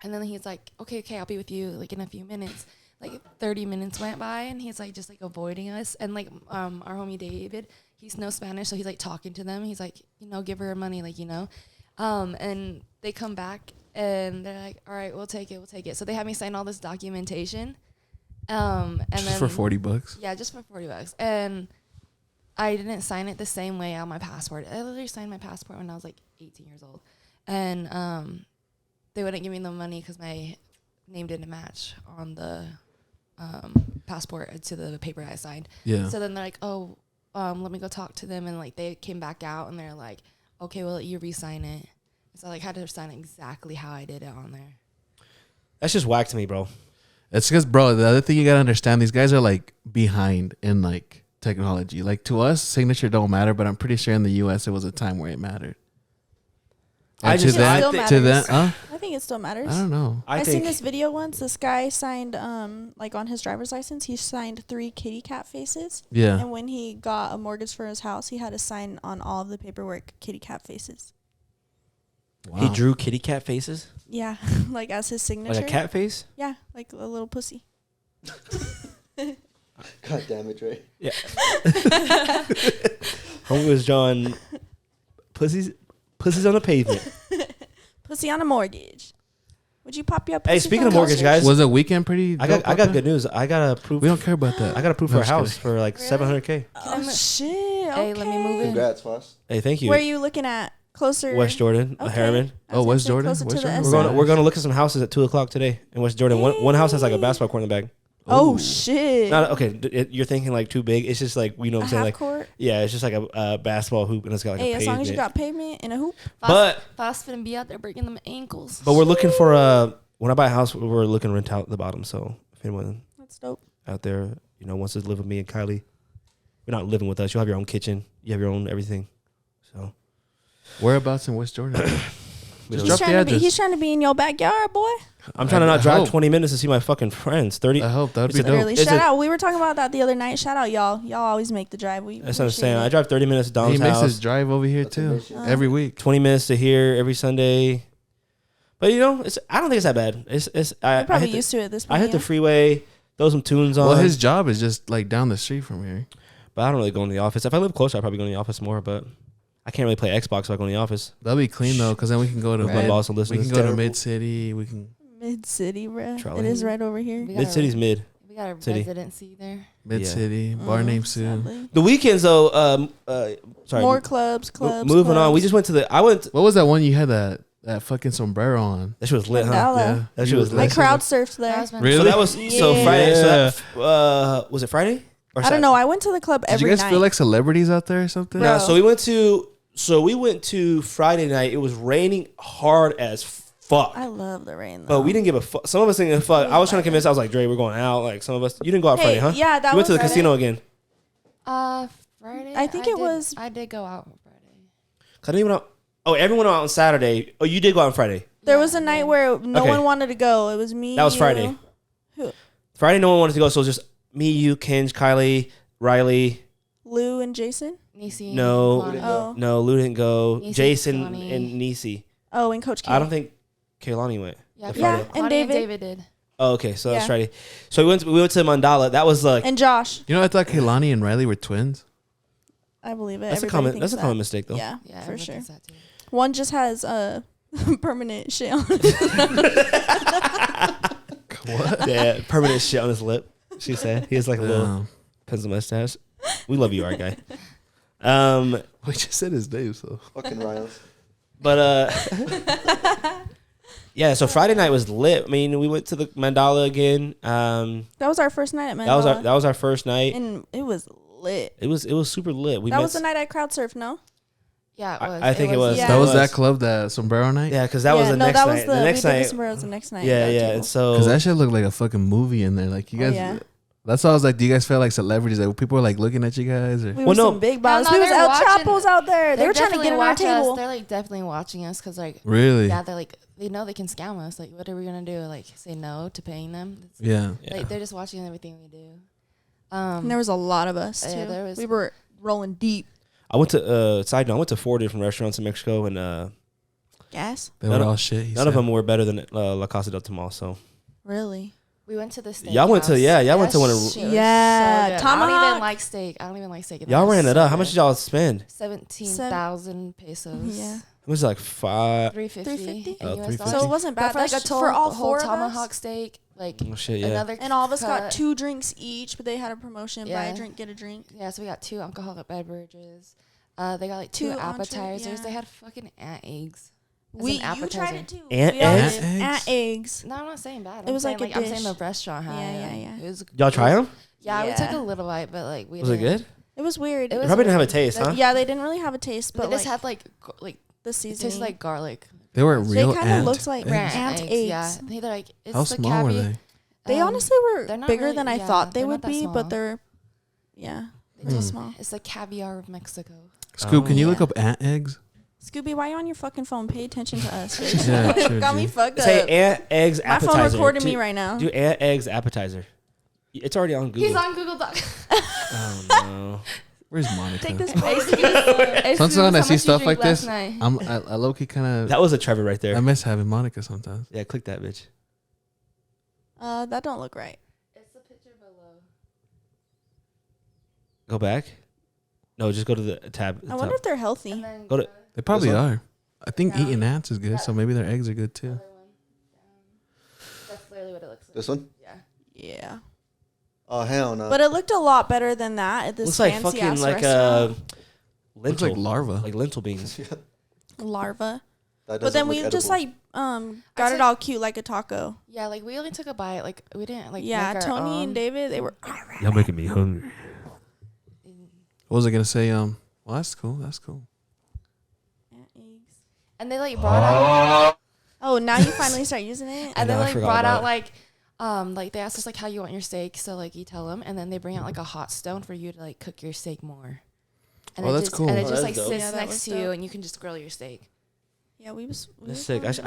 And then he's like, okay, I'll be with you like in a few minutes. Like 30 minutes went by and he's like just like avoiding us. And like our homie David, he's no Spanish, so he's like talking to them. He's like, you know, give her money, like, you know. And they come back and they're like, all right, we'll take it. So they had me sign all this documentation. And Just then for $40. yeah, just for $40. And I didn't sign it the same way on my passport. I literally signed my passport when I was like 18 years old. And they wouldn't give me the money because my name didn't match on the passport to the paper I signed. Yeah. So then they're like, oh, let me go talk to them. And like they came back out and they're like, okay, well, you re-sign it. So I like had to sign exactly how I did it on there. that's just whack to me, bro. It's because, bro, the other thing you gotta understand, these guys are like behind in like technology. Like to us, signature don't matter, but I'm pretty sure in the US it was a time where it mattered. And I to just- them, Still to them, matters. huh? I think it still matters. I don't know. I I think seen this video once. This guy signed, like on his driver's license, he signed 3 kitty cat faces. Yeah. And when he got a mortgage for his house, he had to sign on all of the paperwork kitty cat faces. he Wow. drew kitty cat faces, Yeah, like as his signature. like a cat face. Yeah, like a little pussy. God damn it, Dre. Yeah. Homie was drawing pussies on the pavement. Pussy on a mortgage. Would you pop your pussy? Hey, speaking for of a mortgage, mortgage? guys, Was the weekend pretty? I dope got out there? good news. I got a proof. We don't care about that. I got a proof No, for a just house kidding. for like Really? $700K. Oh shit! Okay. Hey, let me move in. Congrats, Foss. Hey, thank you. Where are you looking at? Closer. West Jordan, Okay. Harriman. I was Oh, gonna West say Jordan? closer to West the Jordan? SI. We're gonna look at some houses at 2:00 today in West Jordan. One house has like a basketball court in the back. Oh Ooh. shit! Not okay. You're thinking like too big. It's just like you know what a I'm saying. half Like court. yeah, it's just like a basketball hoop and it's got like Hey, a as long as you pavement. got pavement and a hoop. But- Fast and be out there breaking them ankles. But we're looking for when I buy a house, we're looking to rent out the bottom. So if anyone That's dope. out there, you know, wants to live with me and Kylie, you're not living with us. You'll have your own kitchen. You have your own everything. So Whereabouts in West Jordan? we Just don't- drop the address. He's trying to be in your backyard, boy. I'm trying to I not drive hope. 20 minutes to see my fucking friends. 30. I hope that'd It's be an dope. Really, Is shout it- out. We were talking about that the other night. Shout out, y'all. Y'all always make the drive. We That's what I'm appreciate saying. I it. drive 30 minutes to Dom's He makes his house, drive over here That's a too. mission. Every week. 20 minutes to here every Sunday. But you know, I don't think it's that bad. I We're probably hit the- used to it this point. I hit the freeway, throw some tunes on. Well, his job is just like down the street from here. But I don't really go in the office. If I live closer, I'd probably go in the office more. But I can't really play Xbox like on the office. That'll be clean though, because then we can go to My boss will listen. we can go to Mid City. We can Mid City, bro. Trolley. It is right over here. Mid City's mid. We got a City. residency there. Mid City bar name soon. Sadly. The weekends though. Sorry. More clubs. Moving on. We just went to the. I went. What was that one you had that fucking sombrero on? That shit was lit, huh? Mandala. Yeah, That shit was I lit. crowd surfed there. That was my- Really? So that was so Yeah. Friday. So that, was it Friday? Or I don't know. I went to the club Did every you guys night. feel like celebrities out there or something? Yeah. Bro. So we went to Friday night. It was raining hard as fuck. I love the rain though. But we didn't give a fuck. Some of us didn't give a fuck. I was trying to convince. I was like, Dre, we're going out. Like some of us. You didn't go out Friday, huh? Yeah, that You went was to the Friday. casino again. Friday. I think it was- I did go out on Friday. I didn't even out. Oh, everyone went out on Saturday. Oh, you did go out on Friday. There was a night where no Okay. one wanted to go. It was me. That was you. Friday. Who? Friday, no one wanted to go, so it was just me, you, Kenj, Kylie, Riley. Lou and Jason. Nisi. No. Lonnie. Oh. No, Lou didn't go. Nisi, Jason Connie. and Nisi. Oh, and Coach K. I don't think Kaylani went. Yeah, The Yeah, Friday. and Connie David. did. Oh, okay. So that's Yeah. Friday. So we went to Mandala. That was like And Josh. You know, I thought Kaylani and Riley were twins. I believe it. that's a Everybody common thinks that. mistake though. Yeah, Yeah, for everyone sure. thinks that too. One just has permanent shit on. What? Yeah, permanent shit on his lip. She said he has like a little Um, pencil mustache. We love you, our guy. we just said his name, so Fucking Riles. But yeah. So Friday night was lit. I mean, we went to the Mandala again. That was our first night at Mandala. That was our first night. and it was lit. It was super lit. That was the night I crowd surfed. No. Yeah, it was. I think it was. Yeah. that was It that club, that sombrero night. Yeah, because that was the next that night. Was The next we did night. the sombreros the next night. Yeah, That yeah. too. And so Because that shit looked like a fucking movie in there. Like you guys, yeah. that's why I was like, do you guys feel like celebrities? Like people were like looking at you guys, or We Well, were no. some big Hell balls. no, We was they're El watching- Chapo's out there. They They're were trying to definitely get on our watching us. table. They're like definitely watching us because like really? yeah, they're like they know they can scam us. Like what are we gonna do? Like say no to paying them? Yeah. Like, they're just watching everything we do. And there was a lot of us too. Yeah, there was- we were rolling deep. I went to side note. I went to 4 different restaurants in Mexico, and Gas? They None were of- all shit. none of them were better than La Casa del Tamal. So Really? We went to the steak. Y'all went to- yeah, y'all went to one of- Yeah, I don't Tomahawk. even like steak. I don't even like steak. That y'all was ran it so up. How much good. did y'all spend? 17,000 pesos. Yeah. It was like 5. 350. Oh, in US $3.50. dollars. So it wasn't But bad. for like a That's total, for all whole four of tomahawk us. steak, like Oh shit, yeah. another. And all of us got cut. 2 drinks each, but they had a promotion: buy Yeah. a drink, get a drink. Yeah, so we got 2 alcoholic beverages. They got like 2 Two appetizers. entree, yeah. They had fucking ant eggs. as You an appetizer. tried it too. Ant We all eggs? did. Ant Ant eggs. No, I'm not saying bad. It I'm was saying, like a I'm saying dish. the restaurant had. Yeah, it. yeah, yeah. It was. Y'all try them? Yeah, we Yeah. took a little bite, but like we. Was it didn't- good? It was weird. It It was probably didn't have a weird. taste, huh? Yeah, they didn't really have a taste, But but this like had like the it seasoning. tasted like garlic. They were They real kind of ant looked like eggs. ant eggs. Yeah, they're like it's How the small were caviar. they? They honestly were they're not bigger really- than I yeah, thought they they're would not that be, small. but they're yeah, they're Hmm. just small. It's the caviar of Mexico. Scoop, can you look Yeah. up ant eggs? Scooby, why you on your fucking phone? Pay attention to us. Bitch. Yeah, sure, Got me dude. fucked up. Say ant eggs My appetizer. phone recording Do- me right now. Do ant eggs appetizer. It's already on Google. He's on Google Doc. Oh no. Where's Monica? Take this. Sometimes when I see stuff like this, I I low key kind of That was a Trevor right I there. miss having Monica sometimes. Yeah, click that bitch. That don't look right. It's the picture below. Go back. No, just go to the tab. I wonder if they're healthy. And then Go to- They probably one? are. I think Yeah. eating ants is good, so maybe their eggs are good too. other one. That's literally what it looks like. This one? Yeah. Yeah, Oh, hell no. but it looked a lot better than that at this Looks like fancy fucking ass like restaurant. Looks lentil, like larva. like lentil beans. Larva. That But then doesn't we look just edible. like got it took- all cute like a taco. Yeah, like we only took a bite. Like we didn't like. Yeah, make our Tony own. and David, they were. Y'all making me hungry. What was I gonna say? Well, that's cool. That's cool. And they like brought out. Oh, now you finally start using it. And they know, I like forgot brought about out it. like they asked us like how you want your steak, so like you tell them, and then they bring out like a hot stone for you to like cook your steak more. And Oh, it that's just, cool. And it Oh, just that's like dope. sits Yeah, that next was to you, dope. and you can just grill your steak. Yeah, we was. That's sick. I should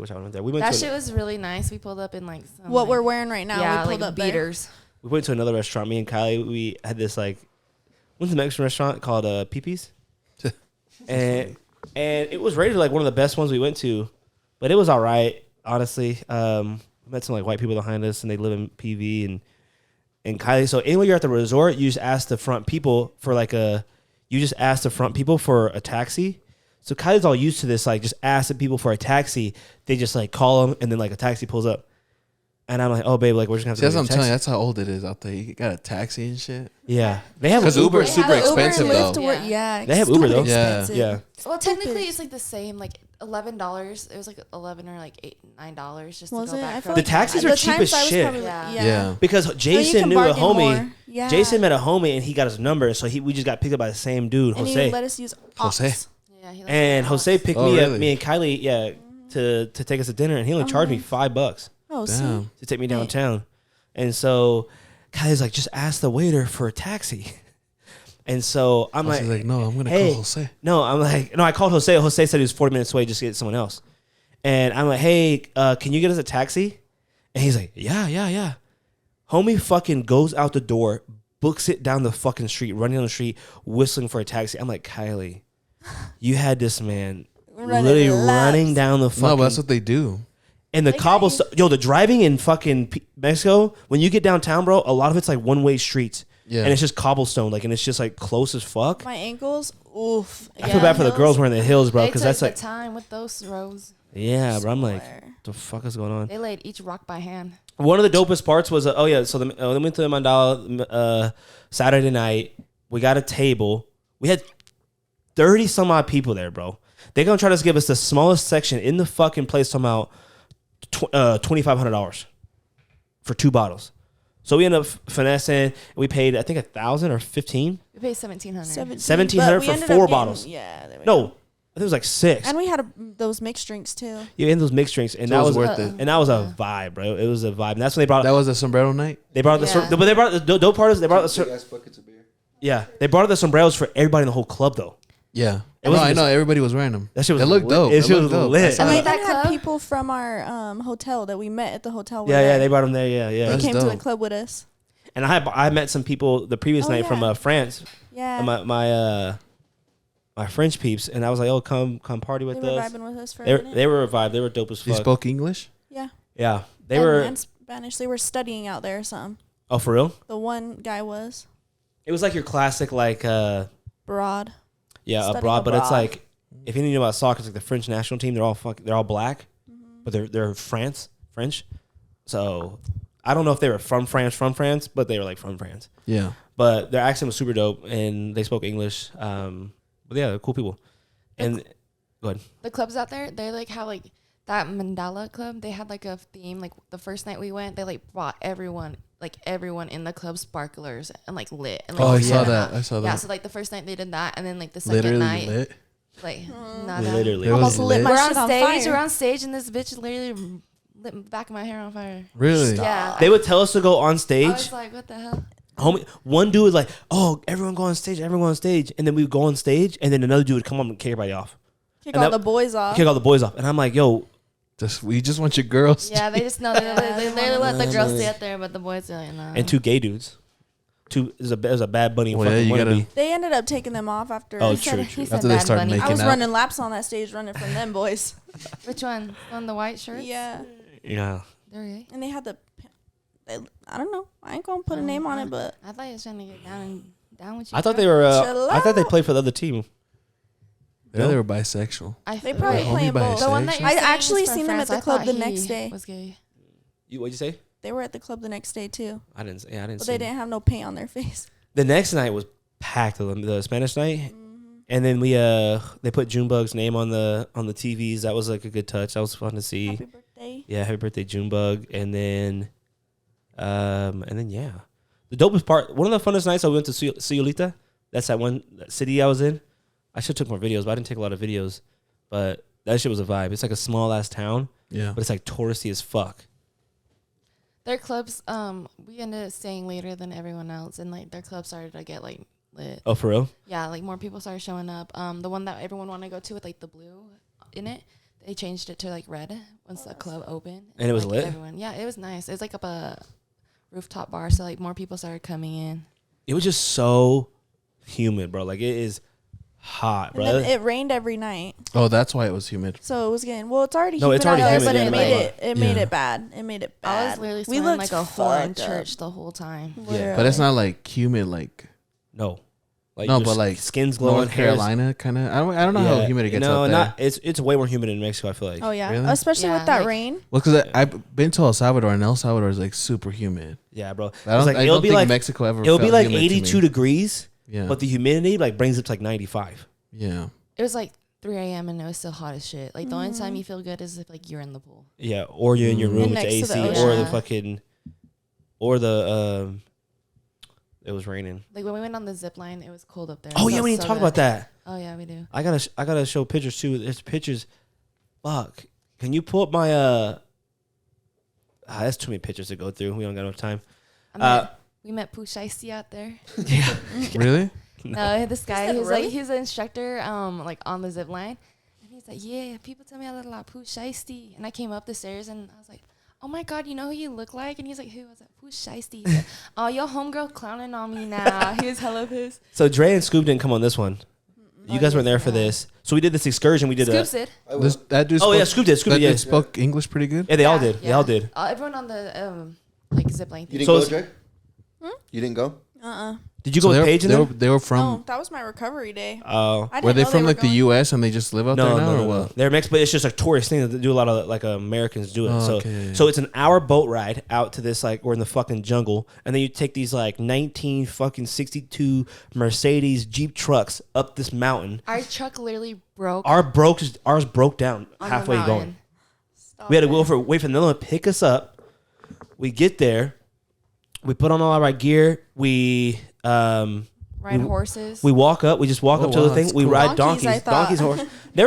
wish I went there. We went That to shit was really nice. We pulled up in like some, What like, we're wearing right now. yeah, we pulled like up there. beaters. we went to another restaurant. Me and Kylie, we had this like went to the Mexican restaurant called Peepees. and it was rated like one of the best ones we went to. But it was all right, honestly. We met some like white people behind us, and they live in PV and Kylie. So anyway, you're at the resort, you just ask the front people for like you just ask the front people for a taxi. So Kylie's all used to this, like just asking people for a taxi. They just like call them, and then like a taxi pulls up. And I'm like, oh, babe, like we're just gonna have to. That's what I'm telling you. That's how old it is out there. You got a taxi and shit. Yeah, they have because Uber is super expensive though. Yeah, they have Uber though. Yeah. Well, technically, it's like the same, like $11. It was like $11 or like $9 just to go back. The taxis are cheap as shit. Yeah. Because Jason knew a homie. More. Yeah. Jason met a homie and he got his number, so we just got picked up by the same dude, and Jose. he let us use Jose. Yeah, and Jose picked me up, me and Kylie, to take us to dinner, and he only charged me $5. Oh, damn. To take me downtown. And so Kylie's like, just ask the waiter for a taxi. And so I'm like, no, I'm gonna call Jose. No, I'm like, no, I called Jose. Jose said he was 40 minutes away, just to get someone else. And I'm like, hey, can you get us a taxi? And he's like, yeah. Homie fucking goes out the door, books it down the fucking street, running down the street, whistling for a taxi. I'm like, Kylie, you had this man literally running down the fucking. No, but that's what they do. And the cobblestone, the driving in fucking Mexico, when you get downtown, bro, a lot of it's like one-way streets. Yeah. And it's just cobblestone, like, and it's just like close as fuck. My ankles, oof. I feel bad for the girls wearing the hills, bro, because that's like the time with those roads. Yeah, bro, I'm like, what the fuck is going on? They laid each rock by hand. One of the dopest parts was, so they went to the Mandala Saturday night. We got a table. We had 30 some odd people there, bro. They're gonna try to give us the smallest section in the fucking place. Talking about $2,500 for 2 bottles. So we ended up finessing. We paid, I think, 1,000 or 15. We paid $1,700. $1,700 for 4 bottles. Yeah. No, I think it was like 6. And we had those mixed drinks too. Yeah, and those mixed drinks, and so that was worth it. And that was a vibe, bro. It was a vibe. And that's when they brought. That was a sombrero night. They brought but they brought the dope part is they brought the buckets of beer. Yeah, they brought the sombreros for everybody in the whole club though. Yeah. I know everybody was wearing them. That shit was looked dope. It was lit. And they had people from our hotel that we met at the hotel. Yeah, they brought them there. Yeah. They came to the club with us. And I met some people the previous night from France. Yeah. My French peeps, and I was like, "Oh, come party with us." They were vibing with us for a minute. They were a vibe. They were dope as fuck. You spoke English? Yeah. Yeah, they were. And Spanish. They were studying out there or something. Oh, for real? The one guy was. It was like your classic, like abroad. Yeah, abroad. But it's like, if you know about soccer, it's like the French national team. They're all black, but they're French. So I don't know if they were from France, but they were like from France. Yeah. But their accent was super dope, and they spoke English. But yeah, they're cool people. And go ahead. The clubs out there, they like how like that Mandala club. They had like a theme. Like the first night we went, they like brought everyone in the club sparklers and like lit. And, like, I saw that. Yeah, so like the first night they did that, and then like the second night, lit. like literally almost lit my shit on fire. We're on stage, and this bitch literally lit the back of my hair on fire. Really? Yeah. They would tell us to go on stage. I was like, what the hell? Homie, one dude was like, "Oh, everyone go on stage, and then we would go on stage, and then another dude would come up and kick everybody off. Kick all the boys off. And I'm like, "Yo, we just want your girls." Yeah, they just know they literally let the girls stay up there, but the boys are like, nah. And 2 gay dudes. It was a Bad Bunny. They ended up taking them off after. Oh, true. After they started making out. I was running laps on that stage, running from them boys. Which one? On the white shirts? Yeah. Yeah. They're gay. And they had I don't know. I ain't gonna put a name on it, but I thought you was trying to get down with you. I thought they were. I thought they played for the other team. Yeah, they were bisexual. They probably playing both. The one that I actually seen them at the club the next day. Was gay. What'd you say? They were at the club the next day too. I didn't. But they didn't have no paint on their face. The next night was packed. The Spanish night, and then they put Junebug's name on the TVs. That was like a good touch. That was fun to see. Happy birthday! Yeah, happy birthday, Junebug. And then yeah, the dopest part. One of the funnest nights I went to Ciolita. That's that city I was in. I should have took more videos, but I didn't take a lot of videos. But that shit was a vibe. It's like a small ass town. Yeah, but it's like touristy as fuck. Their clubs, we ended up staying later than everyone else, and like their club started to get like lit. Oh, for real? Yeah, like more people started showing up. The one that everyone wanted to go to with like the blue in it, they changed it to like red once the club opened. And it was like, lit? Yeah, it was nice. It was like up a rooftop bar, so like more people started coming in. It was just so humid, bro. Like it is hot, bro. And it rained every night. Oh, that's why it was humid. So it was getting it's already no, humid. it's already humid, but yeah, it made it bad. It made it bad. I was literally we smelling looked like a whore in fucked up. church the whole time. Yeah, but it's not like humid, like no, Like No, your but like skin's glowing. North Carolina kind of. I don't know how humid it gets out there. No, it's way more humid in Mexico. I feel like. Oh yeah, Really? especially with that rain. Well, because I've been to El Salvador, and El Salvador is like super humid. Yeah, bro. I don't think Mexico ever. It'll be like humid to 82 me. degrees. Yeah. But the humidity like brings it to like 95. Yeah. It was like 3 a.m. and it was still hot as shit. Like the only time you feel good is if like you're in the pool. Yeah, or you're in your room with the next to AC, the or ocean. the fucking, or the it was raining. Like when we went on the zip line, it was cold up there. Oh It yeah, felt we didn't so talk good. about that. Oh yeah, we do. I gotta show pictures too. There's pictures. Fuck. Can you pull up my that's too many pictures to go through. We don't got enough time. We met Pooh Shiesty out there. Yeah. Really? No, this guy, that he was really? like, he's an instructor, like on the zip line. And he's like, yeah, people tell me I look like Pooh Shiesty. And I came up the stairs and I was like, oh my God, you know who you look like? And he's like, who? I was like, Pooh Shiesty. He's like, oh, your homegirl clowning on me now. He was hella pissed. So Dre and Scoob didn't come on this one. You Oh, guys weren't yes, there for yeah. this. So we did this excursion. We did Scoops did. That dude. Oh yeah, spoke- Scoob did. Scoob That did. Yeah. dude spoke English pretty good. Yeah, they all did. They all did. Everyone on the like zip line. You didn't So go, it's- Dre? You didn't go? Did you go So with Paige in there? they were from. No, that was my recovery day. Oh. I didn't Were they know from like were going. the U.S. and they just live out there now, or what? They're mixed, but it's just a tourist thing that they do a lot of like Americans do it. Oh, so, okay, yeah. so it's an hour boat ride out to this like we're in the fucking jungle, and then you take these like 1962 Mercedes Jeep trucks up this mountain. Our truck literally broke. Ours broke down on the halfway mountain. going. Stop We had to it. wait for them to pick us up. We get there, we put on all of our gear. We Ride horses. We walk up. We just walk Oh, up to wow, the thing. that's We cool. ride Donkeys, donkeys. I thought. Donkeys, horse. They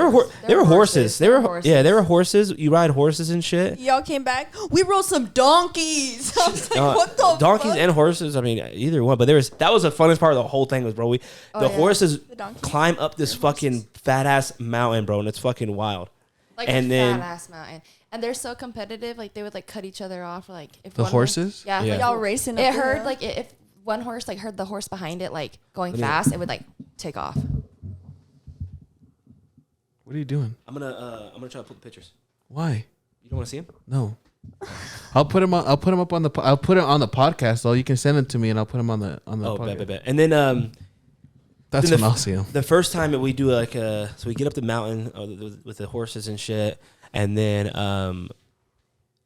were horses. They were horses. yeah. They were horses. You ride horses and shit. Y'all came back. We rode some donkeys. I was like, what the donkeys fuck? and horses. I mean, either one. But that was the funnest part of the whole thing was, bro. The horses donkeys. climb up this fucking fat ass mountain, bro, and it's fucking wild. like and a then- fat ass mountain. And they're so competitive. Like they would like cut each other off. Like if The one horses? Yeah. Yeah. Like, Y'all racing up it the heard hill? like if one horse like heard the horse behind it like going fast, it would like take off. What are you doing? I'm gonna try to pull the pictures. Why? You don't want to see them? No. I'll put him on. I'll put him up on the. I'll put it on the podcast. though. You can send them to me, and I'll put him on the Oh, podcast. bet. And then That's Then when I'll see him. the first time that we do like so we get up the mountain with the horses and shit, and then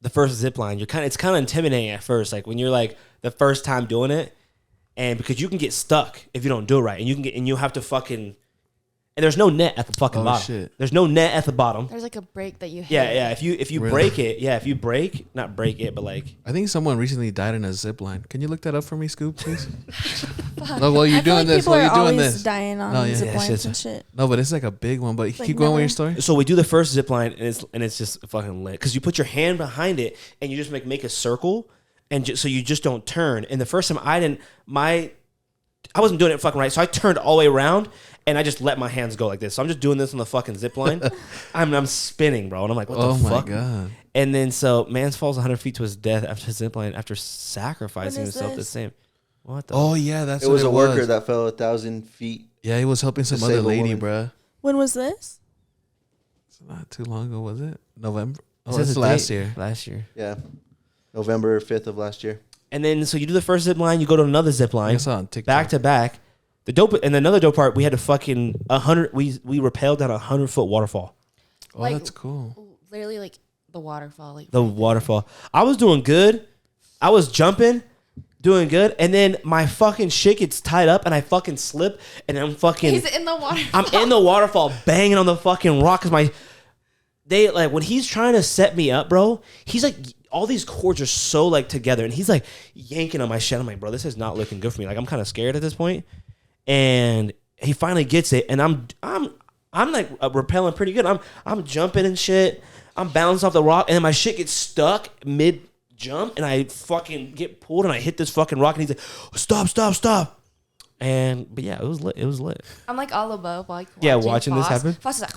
the first zip line, it's kind of intimidating at first, like when you're like the first time doing it, and because you can get stuck if you don't do it right, and you have to fucking, and there's no net at the fucking Oh, bottom. shit. There's no net at the bottom. There's like a break that you hit. Yeah. If you Really? break it, if you break, not break it, but like I think someone recently died in a zip line. Can you look that up for me, Scoop, please? No, while you're I feel doing like this, people while are you're doing always this. dying on No, yeah. zip Yeah, lines shit's- and shit. No, but it's like a big one. But Like keep going with never- your story. so we do the first zip line, and it's just fucking lit because you put your hand behind it and you just make a circle, and so you just don't turn. And the first time I wasn't doing it fucking right, so I turned all the way around and I just let my hands go like this. So I'm just doing this on the fucking zip line. I'm spinning, bro, and I'm like, what Oh the my fuck? god. And then so man falls 100 feet to his death after zip line after sacrificing What is himself the this? same. What the? Oh yeah, that's It what was a worker was. that fell 1,000 feet. Yeah, he was helping some To other save a lady, woman. bruh. When was this? It's not too long ago, was it? November. It Oh, says this the last date. year. Last year. Yeah. November 5th of last year. And then so you do the first zip line, you go to another zip I line. saw it on TikTok. Back to back. The dope and another dope part, we had to fucking 100. We rappelled down a 100-foot waterfall. Oh, Like- that's cool. Literally like the waterfall. Like The waterfall. I was doing good. I was jumping, doing good, and then my fucking shit gets tied up, and I fucking slip, and I'm fucking. he's in the water. I'm in the waterfall, banging on the fucking rock, cause they like when he's trying to set me up, bro. He's like. All these cords are so like together, and he's like yanking on my shit. I'm like, bro, this is not looking good for me. Like, I'm kind of scared at this point. And he finally gets it, and I'm like rappelling pretty good. I'm jumping and shit. I'm bouncing off the rock, and then my shit gets stuck mid jump, and I fucking get pulled, and I hit this fucking rock, and he's like, stop. But yeah, it was lit. I'm like all above, like watching this Foss. happen. Foss is like,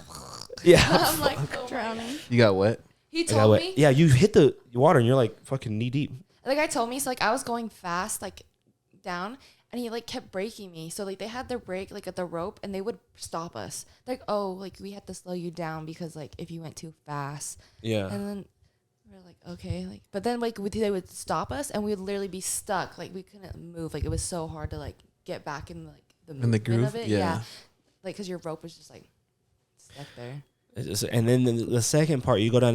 Yeah. I'm like oh my Drowning. God. You got wet. He I got told wet. me. Yeah, you hit the water, and you're like fucking knee deep. The guy told me, so like I was going fast, like down, and he like kept braking me. So like they had their brake like at the rope, and they would stop us. Like, oh, like we had to slow you down because like if you went too fast. Yeah. And then we were like, okay, like, but then like they would stop us, and we would literally be stuck. Like we couldn't move. Like it was so hard to like get back in like movement the groove? of it. Yeah. Like, because your rope was just like stuck there. And then the second part, you go down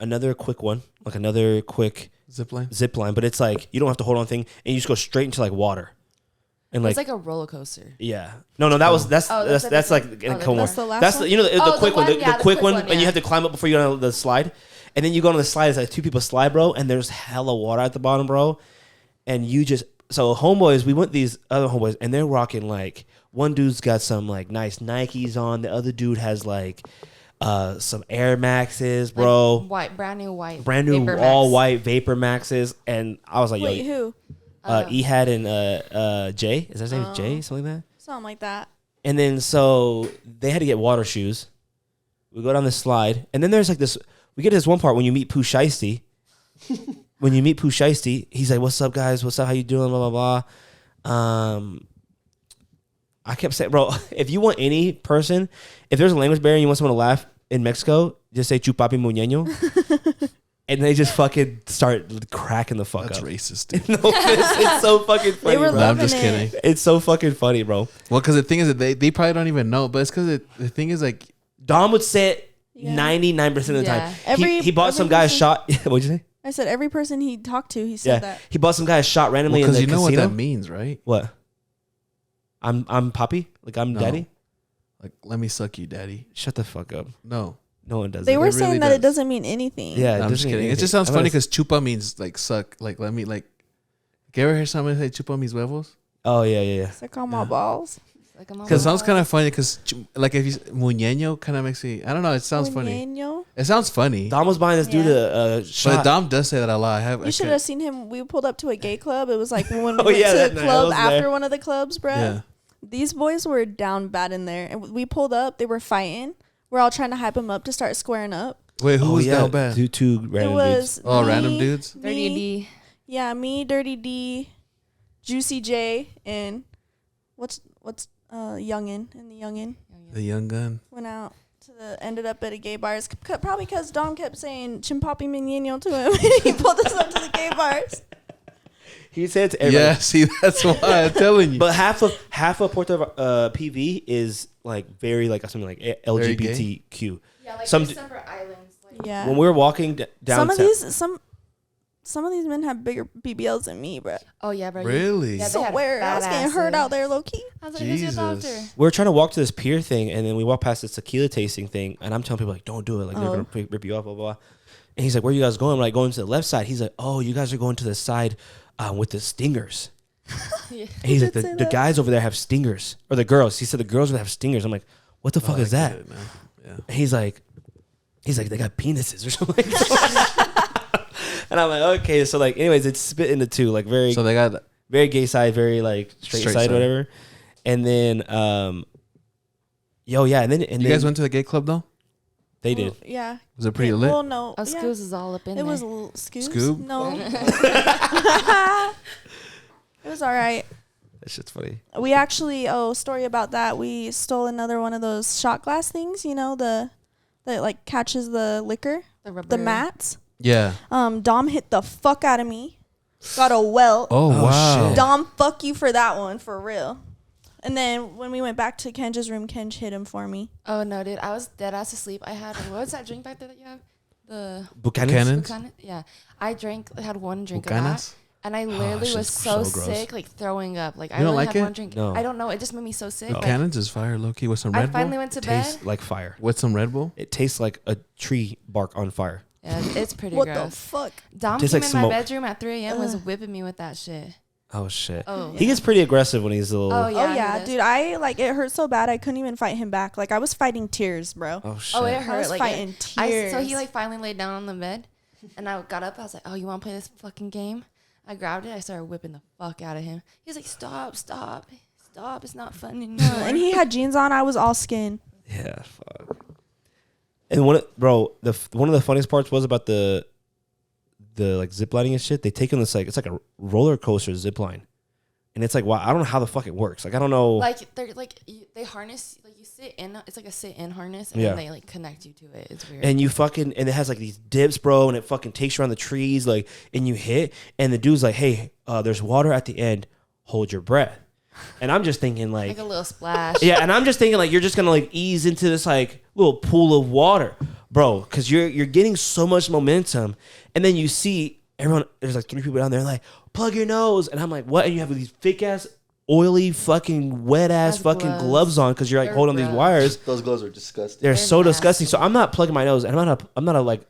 another quick one, like another quick Zip line. zip line, but it's like you don't have to hold on thing, and you just go straight into like water. And It's like a roller coaster. yeah, no, that's that's like different. in Oh, Como. that's the last That's one? the quick one, the quick one, and you yeah. have to climb up before you go on the slide, and then you go on the slide. It's like 2 people slide, bro, and there's hella water at the bottom, bro, and you just homeboys. We went these other homeboys, and they're rocking like one dude's got some like nice Nikes on, the other dude has like some Air Maxes, bro, Like brand new white Vapor all white Vapor Maxes, and I was like, Wait, yo, who? Ehad and Jay, is that his name? Jay, something like that. Something like that. And then so they had to get water shoes. We go down this slide, and then there's like this. We get to this one part when you meet Pooh Shiesty. When you meet Pooh Shiesty, he's like, "What's up, guys? What's up? How you doing?" Blah blah blah. I kept saying, bro, if you want any person, if there's a language barrier and you want someone to laugh in Mexico, just say "chupapi muñeño," and they just fucking start cracking the fuck That's up. racist, dude. No offense, it's so fucking funny, were bro. No, I'm loving just it. kidding. It's so fucking funny, bro. Well, because the thing is that they probably don't even know, but it's because the thing is like Dom would say it Yeah. 99% of the Yeah. time. Every- He bought every some guy's person- shot. What'd you say? I said every person he talked to, he Yeah. said that. He bought some guy's shot randomly in because the you know casino. what that means, right? What? I'm Poppy? Like I'm No. daddy? Like, let me suck you, daddy. Shut the fuck up. No, No one does They it. were It really saying that it does. doesn't mean anything. Yeah, I'm just kidding. It just sounds funny because chupa means like suck. Like let me like. You ever hear somebody say chupa mis huevos? Oh yeah, yeah, yeah. Suck on my balls. Like I'm Because it sounds kind of funny. Because like if you muñeño kind of makes me. I don't know. It sounds funny. Muñeño. It sounds funny. Dom was buying this dude a But shot. Dom does say that a lot. You should have seen him. We pulled up to a gay club. It was like when we Oh, went yeah, to that a night. I club was after there. one of the clubs, bro. Yeah. These boys were down bad in there. And we pulled up. They were fighting. We're all trying to hype them up to start squaring up. Wait, who was down bad? Two random it was dudes. Oh, me, random dudes? Dirty me, D. Yeah, me, Dirty D, Juicy J, and what's Youngin and the Youngin The young gun. went out to ended up at a gay bars probably because Dom kept saying Chimpapi Menino to him. He pulled us up to the gay bars. He said to everybody. Yeah, see, that's why I'm telling you. But half of Puerto PV is like very like something like LGBTQ. Yeah, like Some there's separate islands. Like, Yeah. When we were walking down, Some of these men have bigger BBLs than me, bro. oh yeah, bro. Really? Yeah, So they had where I was getting hurt badasses. out there, low key. I was like, who's your doctor? Jesus. we were trying to walk to this pier thing, and then we walked past this tequila tasting thing, and I'm telling people like, don't do it, like they're gonna rip you off, blah blah blah. And he's like, where are you guys going? I'm like, going to the left side. He's like, oh, you guys are going to the side with the stingers. Yeah. And he's like, did say the that. guys over there have stingers, or the girls. He said the girls would have stingers. I'm like, what the fuck Oh, is I that? get it now. Yeah. And he's like, they got penises or something. And I'm like, okay, so like, anyways, it's split into two, like very, So they got very gay side, very like straight Straight side, side. whatever. And then, and you then guys went to the gay club though? they did. Yeah. Was it pretty lit? Well, no. Oh, yeah. Scoobs is all up in It there. was Scoob. Scoob? No. It was all right. That shit's funny. We actually, story about that. We stole another one of those shot glass things, you know, that like catches the liquor, the rubber. the mats. Yeah. Dom hit the fuck out of me. Got a welt. Oh, Oh, wow. shit. Dom, fuck you for that one, for real. And then when we went back to Kenj's room, Kenj hit him for me. Oh no, dude! I was dead ass asleep. I had what was that drink back there that you have? The Buchanan. Buchanan? yeah. I had one drink of Bucanas? that, and I literally shit's was so, so gross. sick, like throwing up. Like I You don't only like had it? one drink. No. I don't know. It just made me so sick. Like, Cannons is fire, low key, with some I Red finally Bull. went to bed. Tastes like fire. With some Red Bull. It tastes like a tree bark on fire. Yeah, it's pretty What the gross. fuck? Dom Tastes came like in my smoke. bedroom at 3 a.m. was whipping me with that shit. Oh shit. Oh, He gets pretty aggressive when he's a little. Oh, Yeah, Yeah, he does. dude. I like it hurt so bad I couldn't even fight him back. Like I was fighting tears, bro. Oh shit. Oh, it I hurt. was Like fighting tears. so he like finally laid down on the bed, and I got up. I was like, "Oh, you want to play this fucking game?" I grabbed it. I started whipping the fuck out of him. He was like, "Stop! It's not fun anymore." and he had jeans on. I was all skin. Yeah. Fuck. And one of the funniest parts was about the like zip lining and shit. They take on this like it's like a roller coaster zip line, and it's like wow, I don't know how the fuck it works. Like I don't know. Like they're like they harness like you sit in. It's like a sit-in harness, and Yeah. then they like connect you to it. It's weird. And you fucking and it has like these dips, bro, and it fucking takes you around the trees, like, and you hit, and the dude's like, "Hey, there's water at the end. Hold your breath." And I'm just thinking like a little splash. Yeah, and I'm just thinking like you're just gonna like ease into this like little pool of water, bro, because you're getting so much momentum, and then you see everyone. There's like 3 people down there like plug your nose, and I'm like what? And you have these fake ass, oily, fucking wet ass fucking gloves on because you're like holding these wires. Those gloves are disgusting. They're so disgusting. So I'm not plugging my nose, and I'm not a like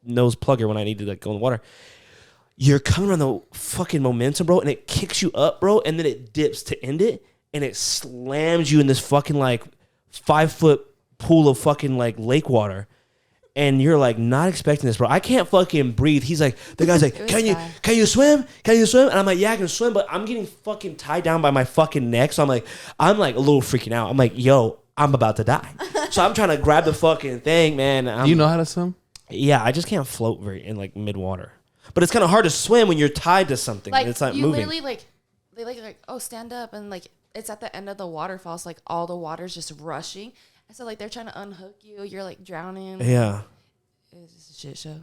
nose plugger when I need to like go in the water. You're coming on the fucking momentum, bro, and it kicks you up, bro, and then it dips to end it, and it slams you in this fucking like 5-foot pool of fucking like lake water, and you're like not expecting this, bro. I can't fucking breathe. He's like, the guy's like, can you swim? Can you swim? And I'm like, yeah, I can swim, but I'm getting fucking tied down by my fucking neck, so I'm like a little freaking out. I'm like, yo, I'm about to die. So I'm trying to grab the fucking thing, man. Do you know how to swim? Yeah, I just can't float very in like mid water. But it's kind of hard to swim when you're tied to something. Like and it's not you moving. literally like they like oh stand up, and like it's at the end of the waterfall, so like all the water's just rushing. And so like they're trying to unhook you. You're like drowning. Yeah. It was just a shit show.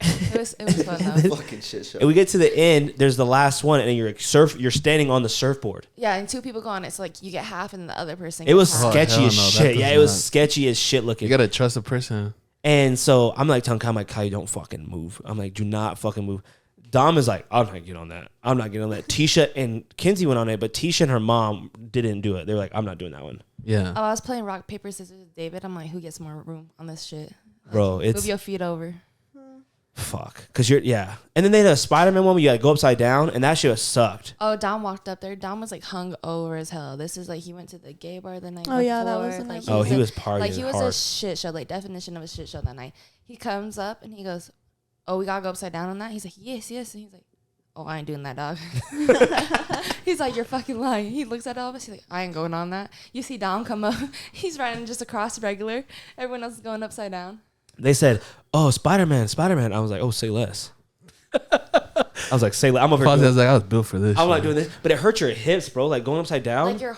It was fun though. Fucking shit show. And we get to the end. There's the last one, and you're you're standing on the surfboard. Yeah, and 2 people go on it, so like you get half, and the other person. It was gets half. sketchy hell as no, that shit. does Yeah, it was not. sketchy as shit looking. You gotta trust a person. And so I'm like telling Kai, I'm like, Kai, don't fucking move. I'm like, do not fucking move. Dom is like, I'm not getting on that. I'm not getting on that. Tisha and Kinsey went on it, but Tisha and her mom didn't do it. They were like, I'm not doing that one. Yeah. Oh, I was playing rock paper scissors with David. I'm like, who gets more room on this shit? Like, Bro, it's move your feet over. fuck. Cause you're And then they had a Spider-Man one where you gotta go upside down, and that shit was sucked. Oh, Dom walked up there. Dom was like hung over as hell. This is like he went to the gay bar the night Oh, before. yeah, that was the like, night Oh, he was partying like he was hard. a shit show, like definition of a shit show that night. He comes up and he goes, "Oh, we gotta go upside down on that." He's like, "Yes, yes." And he's like, "Oh, I ain't doing that, dog." He's like, "You're fucking lying." He looks at all of us. He's like, "I ain't going on that." You see Dom come up. He's running just across regular. Everyone else is going upside down. They said, "Oh, Spider-Man, Spider-Man." I was like, "Oh, say less." I was like, "Say less." I'm over here. I was like, I was built for this. I'm like shit. doing this, but it hurts your hips, bro. Like going upside down. Like your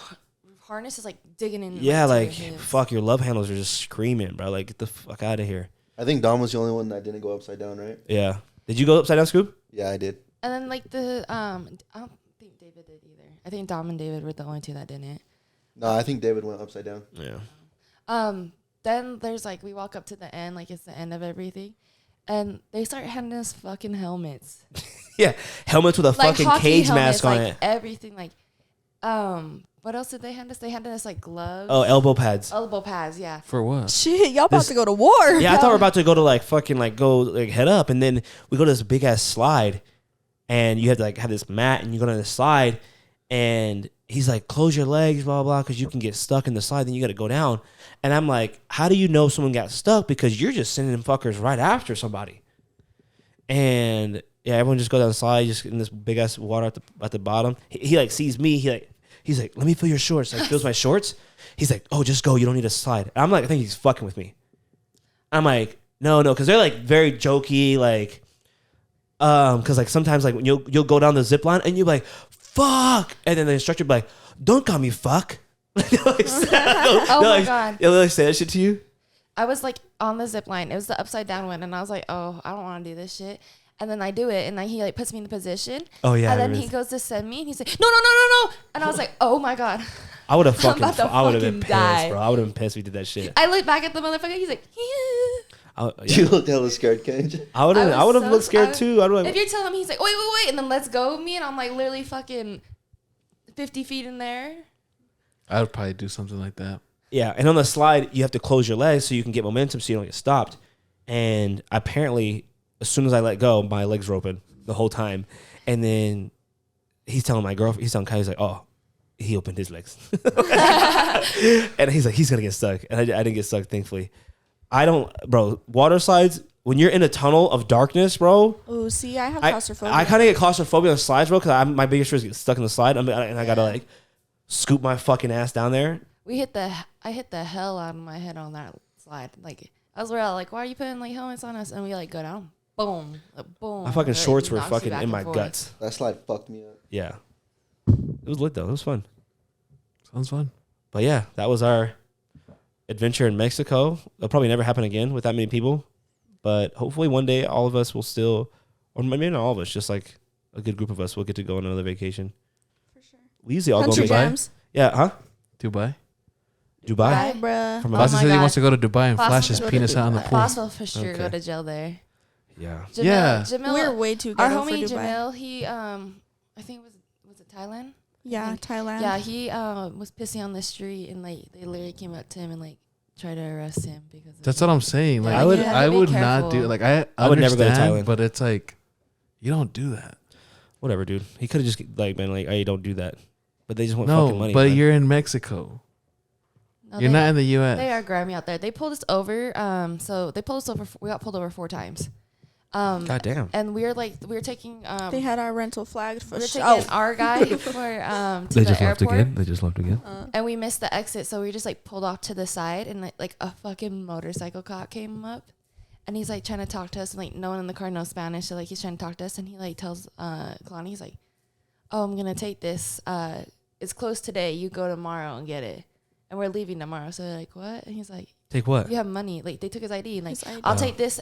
harness is like digging in. Yeah, to your like hips. fuck, your love handles are just screaming, bro. Like get the fuck out of here. I think Dom was the only one that didn't go upside down, right? Yeah. Did you go upside down, Scoob? Yeah, I did. And then like I don't think David did either. I think Dom and David were the only 2 that didn't. No, I think David went upside down. Yeah. Then there's like we walk up to the end, like it's the end of everything, and they start handing us fucking helmets, Yeah. Helmets with a like fucking hockey cage helmets, mask on like it. everything. Like, what else did they hand us? They handed us like gloves. Oh, elbow pads. Elbow pads, yeah. For what? Shit, y'all about This- to go to war. Yeah, I thought we were about to go to like fucking like go like head up, and then we go to this big ass slide, and you have to like have this mat, and you go down the slide, and he's like, close your legs, blah blah, because you can get stuck in the slide, then you got to go down, and I'm like, how do you know someone got stuck? Because you're just sending them fuckers right after somebody, and yeah, everyone just go down the slide, just in this big ass water at the bottom. He like sees me, he's like, let me feel your shorts. Like feels my shorts. He's like, oh, just go. You don't need to slide. And I'm like, I think he's fucking with me. I'm like, no, because they're like very jokey, like, because like sometimes like when you'll go down the zip line and you're like, fuck, and then the instructor will be like, don't call me fuck. Oh my God. They'll like say that shit to you. I was like on the zip line. It was the upside down one, and I was like, oh, I don't want to do this shit. And then I do it, and then he like puts me in the position. Oh yeah. And then he goes to send me, and he's like, no. And I was like, oh my God. I would have I'm about to I would have been fucking pissed, die. bro. I would have been pissed if we did that shit. I look back at the motherfucker. He's like, yeah. You looked hella scared, Kenj. I would have so looked scared too. I'd If like, you're telling me, he's like, wait, and then let's go with me, and I'm like literally fucking 50 feet in there. I would probably do something like that. yeah. And on the slide, you have to close your legs so you can get momentum, so you don't get stopped. And apparently, as soon as I let go, my legs were open the whole time. And then he's telling my girlfriend, he's telling Kai, he's like, oh, he opened his legs. And he's like, he's gonna get stuck. And I didn't get stuck, thankfully. Bro, water slides, when you're in a tunnel of darkness, bro. Oh, see, I have claustrophobia. I kind of get claustrophobia on slides, bro, because my biggest fear is get stuck in the slide. And I gotta like scoop my fucking ass down there. I hit the hell out of my head on that slide. Like I was like, why are you putting like helmets on us? And we like go down, boom, boom. My fucking It, like, shorts were knocks you fucking back in and my forth. guts. That slide fucked me up. Yeah. It was lit though. It was fun. Sounds fun. But yeah, that was our adventure in Mexico. It'll probably never happen again with that many people. But hopefully one day all of us will still, or maybe not all of us, just like a good group of us will get to go on another vacation. For sure. we usually all Country go to Dubai. jams. Yeah, huh? Dubai. Dubai. Hi, bruh. From Boss my said he God. wants to go to Dubai and Boss flash wants his to go to penis out in the Dubai. pool. Boss will for sure Okay. go to jail there. Yeah. Jamil, Yeah. Jamil, We're way too our ghetto for homie Dubai. Jamil, he I think was it Thailand? Yeah, Thailand. Yeah, he was pissing on the street and like they literally came up to him and like tried to arrest him because of That's it. what I'm saying. Like Yeah, I would, you have to I be would not do careful. like I I would never go to understand, Thailand. but it's like you don't do that. Whatever, dude. He could have just like been like, "Hey, don't do that." But they just want fucking No, money. but man. you're in Mexico. No, You're they- not in the U.S. They are grimy out there. They pulled us over. So they pulled us over. We got pulled over 4 times. God damn. And we were taking. They had our rental flagged for we were show. taking our guy for to the airport. They just left again. And we missed the exit, so we just like pulled off to the side, and like a fucking motorcycle cop came up, and he's like trying to talk to us, and like no one in the car knows Spanish, so like he's trying to talk to us, and he like tells Kalani, he's like, "Oh, I'm gonna take this. It's closed today. You go tomorrow and get it, and we're leaving tomorrow." So they're like, "What?" And he's like, Take what? "You have money." Like they took his ID, and like, His ID. "I'll take this.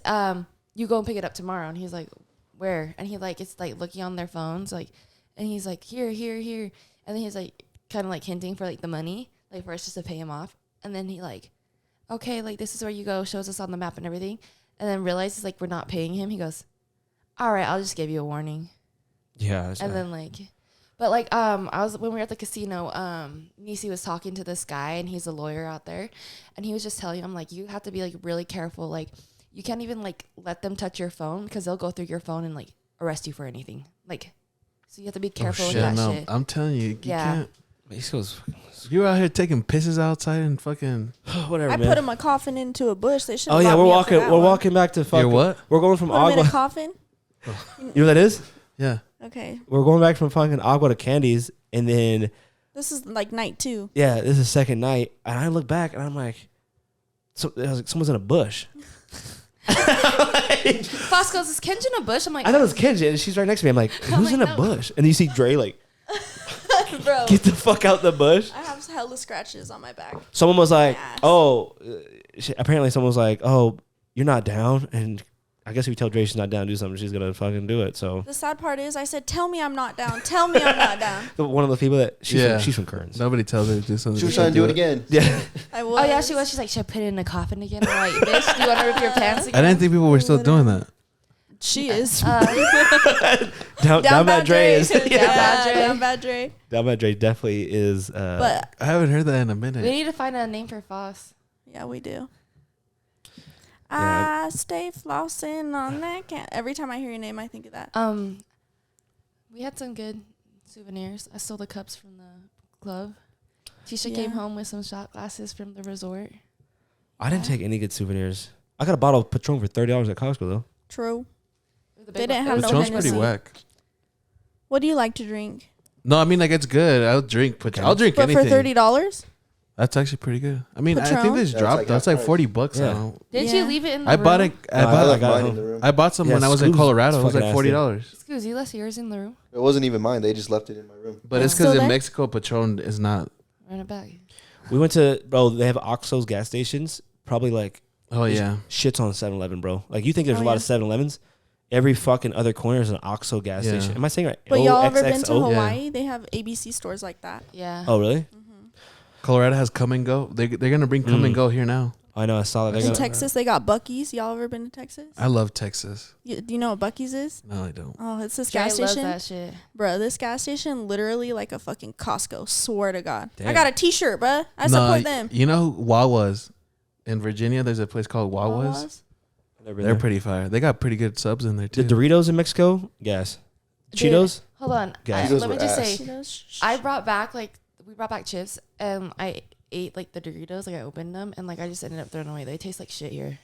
You go and pick it up tomorrow." And he's like, "Where?" And he like it's like looking on their phones, like, and he's like, "Here, here, here." And then he's like kind of like hinting for like the money, like for us just to pay him off. And then he like, "Okay, like this is where you go," shows us on the map and everything. And then realizes like we're not paying him. He goes, "All right, I'll just give you a warning." Yeah. And then like, but like when we were at the casino, Nisi was talking to this guy, and he's a lawyer out there, and he was just telling him like you have to be like really careful, like you can't even like let them touch your phone because they'll go through your phone and like arrest you for anything, like, so you have to be careful with that shit. I'm telling you, you Yeah. can't. Mexico's You're out here taking pisses outside and fucking. whatever, I man. put him a coffin into a bush. They should. Oh yeah, we're walking. We're walking back to fucking. what? We're going from Put him in a Agua. coffin. You know what that is? Yeah. Okay, We're going back from fucking Agua to Candies, and then this is like night 2. yeah, this is the second night, and I look back and I'm like, I was like, someone's in a bush. Foss goes, "Is Kenj in a bush?" I'm like, I thought it was Kenji, and she's right next to me. I'm like, who's like, in a no. bush? And you see Dre like, Bro, get the fuck out the bush. I have hella scratches on my back. Someone was like, Yes. oh, apparently someone was like, oh, you're not down, and I guess if you tell Dre she's not down to do something, she's gonna fucking do it. So The sad part is, I said, "Tell me I'm not down. Tell me I'm not down." one of the people that Yeah. she's from Kearns. Nobody tells her to do something. She was trying to do it again. Yeah, I was. "Oh yeah," she was. She's like, "Should I put it in a coffin again?" I'm like, "Bitch, do you want to rip your pants I again?" didn't think people were still doing that. She is. down bad Dre is. Down Yeah. bad Dre. Down bad Dre. Down bad Dre definitely is. But I haven't heard that in a We minute. need to find a name for Foss. yeah, we do. Yeah. I stay flossing on that cat. Every time I hear your name, I think of that. We had some good souvenirs. I stole the cups from the club. Tisha Yeah. came home with some shot glasses from the resort. I didn't take any good souvenirs. I got a bottle of Patron for $30 at Costco though. True. The They big didn't one. have It no was Patron's Hennessy. pretty whack. What do you like to drink? No, I mean like it's good. I'll drink, but I'll drink But anything. for $30, That's actually pretty good. I mean, I Patron? think this That's dropped. like That's half like price. $40 Yeah. now. Didn't Yeah. you leave it in the I room? bought it. No, I I bought like it. mine in the room. I bought some Yeah, when I was in Scoob's Colorado. It was fucking like $40. Excuse you, left yours in the room. It wasn't even mine. They just left it in my room. But it's Still because in there? Mexico, Patron is not. Run it back. We went to they have Oxo's gas stations. Probably like Oh yeah. shits on 7-Eleven, bro. Like you think there's Oh, a lot yeah. of 7-Elevens. Every fucking other corner is an Oxo gas Yeah. station. Am I saying right? but y'all ever been to OXXO? Hawaii? They have ABC stores like that. Yeah. Oh really? Colorado has Come and Go. They're gonna bring Come and Go here now. I know. I saw that. They're In gonna, Texas, they got Buc-ee's. Y'all ever been to Texas? I love Texas. Do you know what Buc-ee's is? No, I don't. Oh, it's this Jay gas loves station. that shit. Bruh, this gas station literally like a fucking Costco. Swear to God. I Damn. got a t-shirt, bruh. I No, support them. You know who Wawa's in Virginia? There's a place called Wawa's. Wawa's? Never been They're there. pretty fire. They got pretty good subs in there The too. Doritos in Mexico, gas. Dude, Cheetos, Hold on. Gas. Cheetos Let me were just ass. say, Cheetos? I brought back we brought back chips and I ate like the Doritos, like I opened them and like I just ended up throwing them away. They taste like shit here.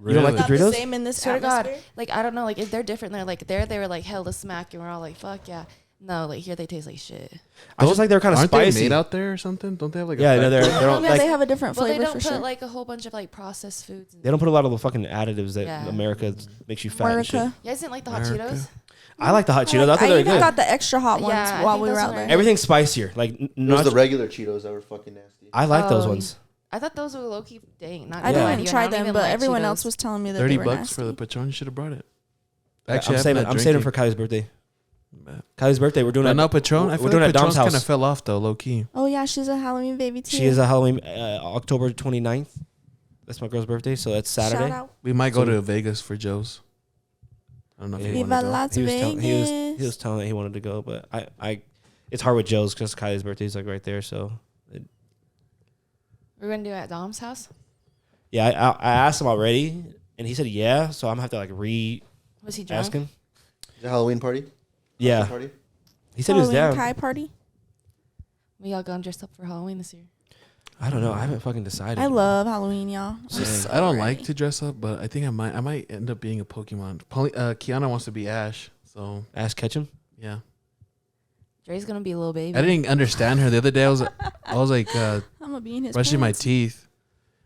You don't like Not the the Doritos? same in this Swear to God. atmosphere. Like I don't know, like if they're different there. Like there they were like hella smack and we're all like fuck yeah. No, like here they taste like shit. I just like they're kind of Aren't spicy. they made out there or something? Don't they have like Yeah, a no, they're factory? they don't Yeah, like they have a different Well, they flavor don't for put sure. like a whole bunch of like processed foods. they don't put a lot of the fucking additives that Yeah. America makes you fat and shit. America. You guys didn't like the hot America. Cheetos? I like the hot Cheetos. I thought I they were even good. got the extra hot ones Yeah, I while think we were those out were- there. Everything's spicier. Like It was not. the regular Cheetos that were fucking nasty. I like those Oh, ones. I thought those were low key dang. Not I Yeah. didn't even try I don't them, even but like everyone Cheetos. else was telling me that $30 they were for the nasty. Patron. You should have brought it. I'm Actually, saving. I'm I'm saving for Kylie's birthday. Kylie's birthday. We're doing But it. no, Patron. I feel We're doing like it at Dom's Patron's kind house. of fell off though, low key. Oh yeah, she's a Halloween baby too. She is a Halloween, October 29th. That's my girl's birthday, so that's Saturday. Shout out. We might go So- to Vegas for Joe's. I don't know if you Viva want to go. Las He was, telling, Vegas. he was telling that he wanted to go, but it's hard with Joe's because Kylie's birthday is like right there. So We're gonna do it at Dom's house. yeah, I asked him already, and he said yeah. So I'm gonna have to like Was he drunk? ask him. Is it a Halloween party? Yeah, Party? he said he was Halloween down. Kai party. We all gonna dress up for Halloween this year. I don't know. I haven't fucking decided. I love Halloween, y'all. I'm Same. so I don't ready. like to dress up, but I think I might end up being a Pokemon. Kiana wants to be Ash, so Ask Ketchum. yeah. Dre's gonna be a little baby. I didn't understand her the other day. I was like I'm gonna be in his brushing my pants. teeth,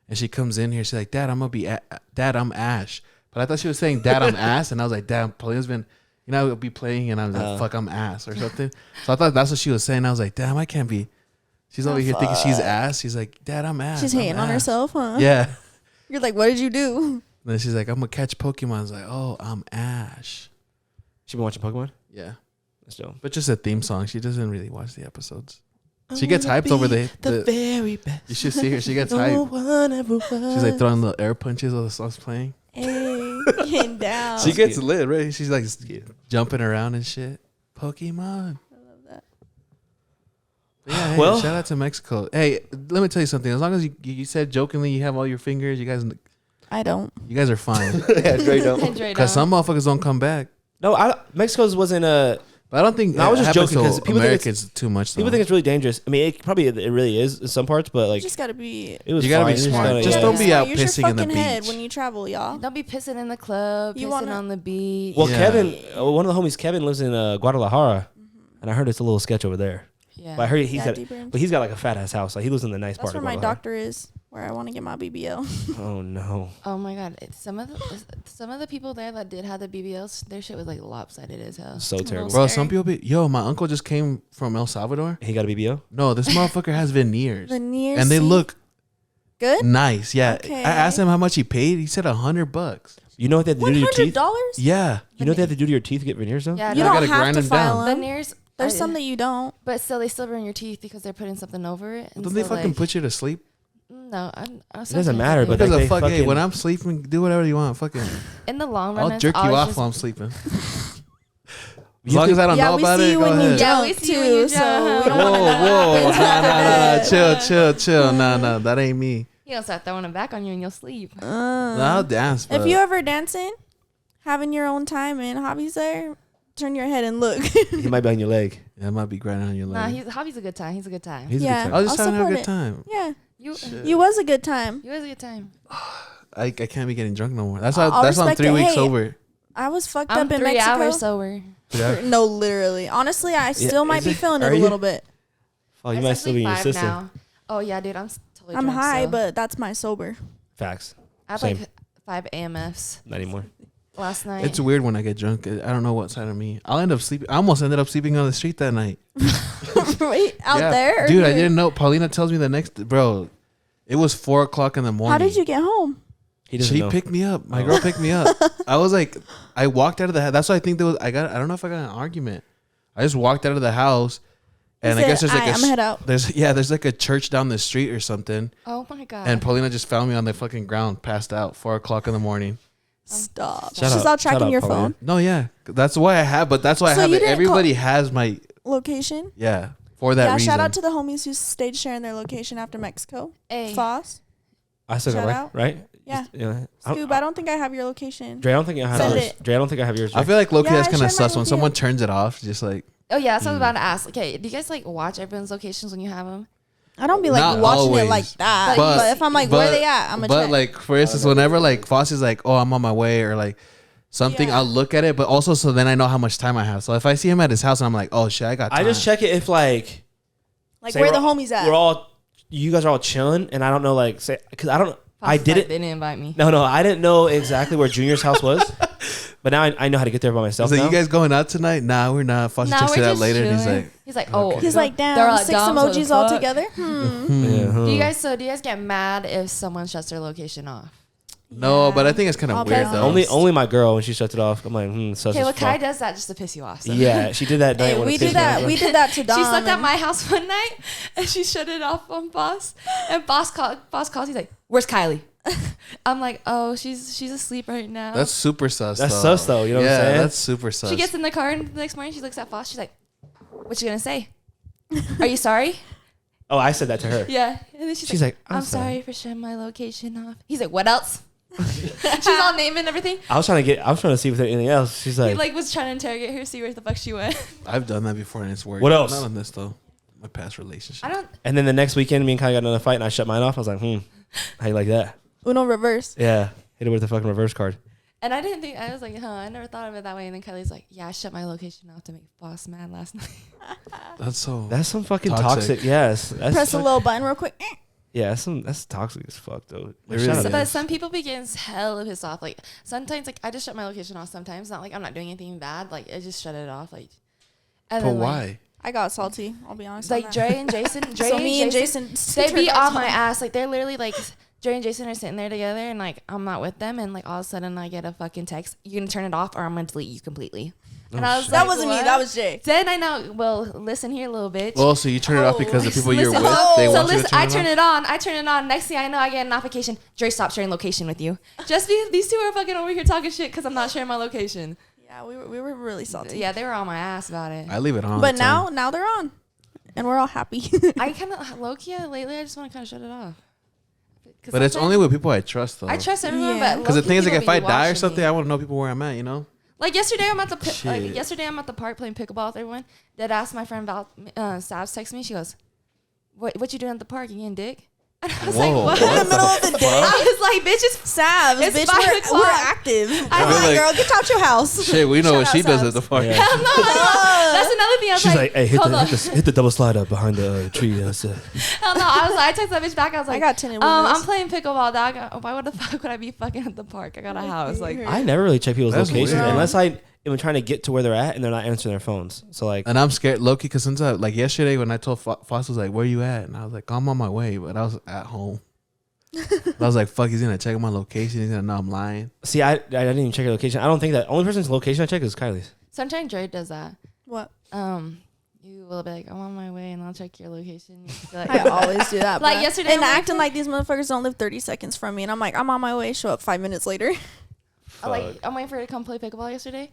and she comes in here. She's like, "Dad, I'm gonna be Dad. I'm Ash." But I thought she was saying, "Dad, I'm ass," and I was like, "Damn, Paulina's been." You know, I'll be playing, and I was like, "Fuck, I'm ass" or something. So I thought that's what she was saying. I was like, "Damn, I can't be." She's over here thinking she's ass. She's like, "Dad, I'm ass." She's I'm hating on ass." herself, huh? Yeah. You're like, what did you do? And then she's like, "I'm gonna catch Pokemon." I was like, "Oh, I'm Ash." She been watching Pokemon. Yeah. That's dope. But just a theme song. She doesn't really watch the episodes. She gets hyped over the very best. You should see her. She gets hyped. She's like throwing little air punches while the song's playing. Hey, getting down. She gets lit, right? She's like jumping around and shit. Pokemon. I love that. But yeah, hey, Well- shout out to Mexico. Hey, let me tell you something. As long as you said jokingly you have all your fingers, you I don't. guys are fine. Yeah, Dre don't. Dre Because don't. some motherfuckers don't come back. No, Mexico's wasn't a. But I don't think No, I was just happens joking to 'cause people think Americans too much. Though. People think it's really dangerous. I mean, it really is in some parts, but You like just gotta be. it was. You gotta be fine. You smart. gotta- Just yeah. don't be out Use your pissing in the fucking head beach. when you travel, y'all. Don't be pissing in the club, You pissing wanna- on the beach. Well, Yeah. Kevin, one of the homies, Kevin lives in Guadalajara, and I heard it's a little sketch over there. yeah. But I heard Yeah, deeper in- he's got like a fat ass house. Like he lives in the nice That's part where of my Guadalajara. doctor is, where I want to get my BBL. Oh no. Oh my god, some of the people there that did have the BBLs, their shit was like lopsided as hell. So terrible. Bro, Scary. some people be, my uncle just came from El Salvador. He got a BBO. No, this motherfucker has veneers. Veneers. And they see? look good. nice. Yeah. Okay. I asked him how much he paid. He said $100. You know what they have to do to your teeth? $100? Yeah. You know what they have to do to your teeth to get veneers though? Yeah, You I don't gotta have grind to them file down. them. veneers. There's some that you don't. but still they still burn your teeth because they're putting something over it. And Don't they so, fucking like, put you to sleep? No, I It doesn't matter, but Because like, the fuck, hey, fucking- when I'm sleeping, do whatever you want. Fucking, in the long run, I'll it's jerk you always off just- while I'm sleeping. As You long as I don't Yeah, know we about see it, you go when you ahead. Yeah, we jump see you when you too, so jump. we don't Whoa, want to whoa, chill. No, that ain't me. You don't start throwing them back on you and you'll sleep. I'll dance. If but- you ever dancing, having your own time and hobbies there, turn your head and look. He might be on your leg. Yeah, I might be grinding on your Nah, leg. hobby's a good time. He's a good time. He's Yeah. a good I time. was just I'll trying to have a good support time. Yeah, You you was a good time. was a good time. I can't be getting drunk no more. That's I'll why. That's why I'm respect 3 it. weeks Hey, sober. I was fucked I'm up in 3 Mexico. hours sober. Yeah. No, literally. Honestly, I still might be feeling it Are a you? little bit. Oh, you It's might still be in your actually 5 system. now. Oh yeah, dude, I'm totally I'm drunk high, still. but that's my sober. Facts. I have same. like 5 AMFs Not anymore. last night. It's weird when I get drunk. I don't know what side of me. I'll end up sleeping. I almost ended up sleeping on the street that night. Wait, out Yeah. there? or Dude, I here? didn't know. Paulina tells me the next. Bro, it was 4:00 in the morning. How did you get home? He doesn't She know. picked me up. My girl picked me up. I was like, I walked out of the house. That's why I think there was. I don't know if I got in an argument. I just walked out of the house, and I said, guess there's like "Aight, I'm head out." There's like a church down the street or something. oh my god. And Paulina just found me on the fucking ground, passed out, 4:00 in the morning. Stop. Shout She's out- all tracking shout out, your Paulina. phone No, yeah, that's why I have. But that's why So I have you it. didn't Everybody has my location. for that Yeah, reason. shout out to the homies who stayed sharing their location after Mexico. Hey. Foss, I still got Shout right. out. Right? yeah. Yeah. Scoob, I don't think I have your location. Dre, I don't think I have Send yours. it. Dre, I don't think I have yours. I feel like Loki Yeah, that's I kind of shared mine sus when with someone you. turns it off. Just like Oh yeah, that's what I was about to ask. Okay, do you guys like watch everyone's locations when you have them? I don't be like Not watching always. it like that. But- But, if I'm like, where they at? I'm gonna But check. like for instance, whenever like Fossie's like, oh, I'm on my way, or like something, Yeah. I'll look at it. But also, so then I know how much time I have. So if I see him at his house and I'm like, oh shit, I got time. I just check it if like say where we're the all- homies at? We're all you guys are all chilling, and I don't know like say because I don't. I They didn't. didn't invite me. No, I didn't know exactly where Junior's house was, but now I know how to get there by myself. He's like, now. you guys going out tonight? Nah, we're not. Fossie Nah, texted we're that just later, and chilling. he's like, oh, Okay. He's like, they're damn, like, 6 dumb, so emojis the all fuck? together. like, Yeah, huh. Do you guys get mad if someone shuts their location off? No, but I think it's kind of All weird bad. though. Only my girl when she shuts it off. I'm like, sus Okay, as well, Kai fuck. does that just to piss you off. So. Yeah, she did that night Hey, when we it pissed did me that. off. We did that to Dom. She slept at and- my house one night and she shut it off on Boss. And Boss calls. He's like, "Where's Kylie?" I'm like, "Oh, she's asleep right now." That's super sus. That's though. sus though. You know what I'm saying? That's super sus. She gets in the car and the next morning she looks at Boss. She's like, "What you gonna say? Are you sorry?" Oh, I said that to her. Yeah. And then she's like, "I'm sorry for shutting my location off." He's like, "What else?" She's all naming everything. I was trying to see if there's anything else. She's He like, was trying to interrogate her, see where the fuck she went. I've done that before and it's worked. What else? Not on this though. My past relationship. I don't. and then the next weekend, me and Kai got another fight, and I shut mine off. I was like, how you like that? Uno reverse. Yeah, hit it with the fucking reverse card. And I didn't think. I was like, I never thought of it that way. And then Kylie's like, "Yeah, I shut my location off to make Boss mad last night." That's so. That's some fucking Toxic. toxic. Yes, that's Press a fuck- little button real quick. Yeah, that's toxic as fuck though. It Shout really out to- is. But some people begin hell pissed off. Like sometimes, like I just shut my location off. Sometimes, not like I'm not doing anything bad. Like I just shut it off. Like, and But then, like, why? I got salty. I'll be honest. on Like that. Dre and Jason. So me and Jason, they be turned on my ours ass. Like they're literally like Dre and Jason are sitting there together, and like I'm not with them, and like all of a sudden I get a fucking text. You gonna turn it off, or I'm gonna delete you completely. And I was That like, wasn't me. "What?" That was Jay. Then I know. Well, listen here, little bitch. Well, so you turn it off because the people you're Listen, with, so- they so want you listen, to turn I it turn off? it on. I turn it on. Next thing I know, I get a notification. Dre, stop sharing location with you. Just because these two are fucking over here talking shit because I'm not sharing my location. Yeah, we were really salty. Yeah, they were on my ass about it. I leave it on. But all the time. now they're on, and we're all happy. I kind of low key lately. I just want to kind of shut it off. 'Cause But it's sometimes- only with people I trust though. I trust everyone, Yeah. but Because the low-key thing is, like, people if I be die or watching something, me. I want to know people where I'm at. You know. Like yesterday, I'm at the Shit. yesterday I'm at the park playing pickleball with everyone. Dad asked my friend Val, Savs text me. She goes, "What you doing at the park? You getting dick?" And I was Whoa, like, "What?" what in the middle of the day. I was like, "Bitch, it's Savs, It's bitch, 5 we're o'clock. active. I I'm feel like, like- girl, get out your house. Shit, we know Shout what out she does Savs. at the park. Yeah. hell no." That's another thing. I was She's like, like, hey, hold on. hit the double slide up behind the tree. That's it. Hell no. I was like, I texted that bitch back. I was like, I got tinted I'm windows. playing pickleball, dog. Why would the fuck would I be fucking at the park? I got a house. Like, I never really check people's That's locations weird. unless I am trying to get to where they're at and they're not answering their phones. So like, And I'm scared, Loki, because since like yesterday when I told Foss was like, "Where you at?" and I was like, "I'm on my way," but I was at home. I was like, "Fuck, he's gonna check my location. He's gonna know I'm lying." see, I didn't even check your location. I don't think that only person's location I check is Kylie's. sometimes Dre does that. What? You will be like, I'm on my way, and I'll check your location. You can be like, I always do that. Like bruh. yesterday and when I acting came- like these motherfuckers don't live 30 seconds from me, and I'm like, I'm on my way. Show up 5 minutes later. I'm waiting for her to come play pickleball yesterday.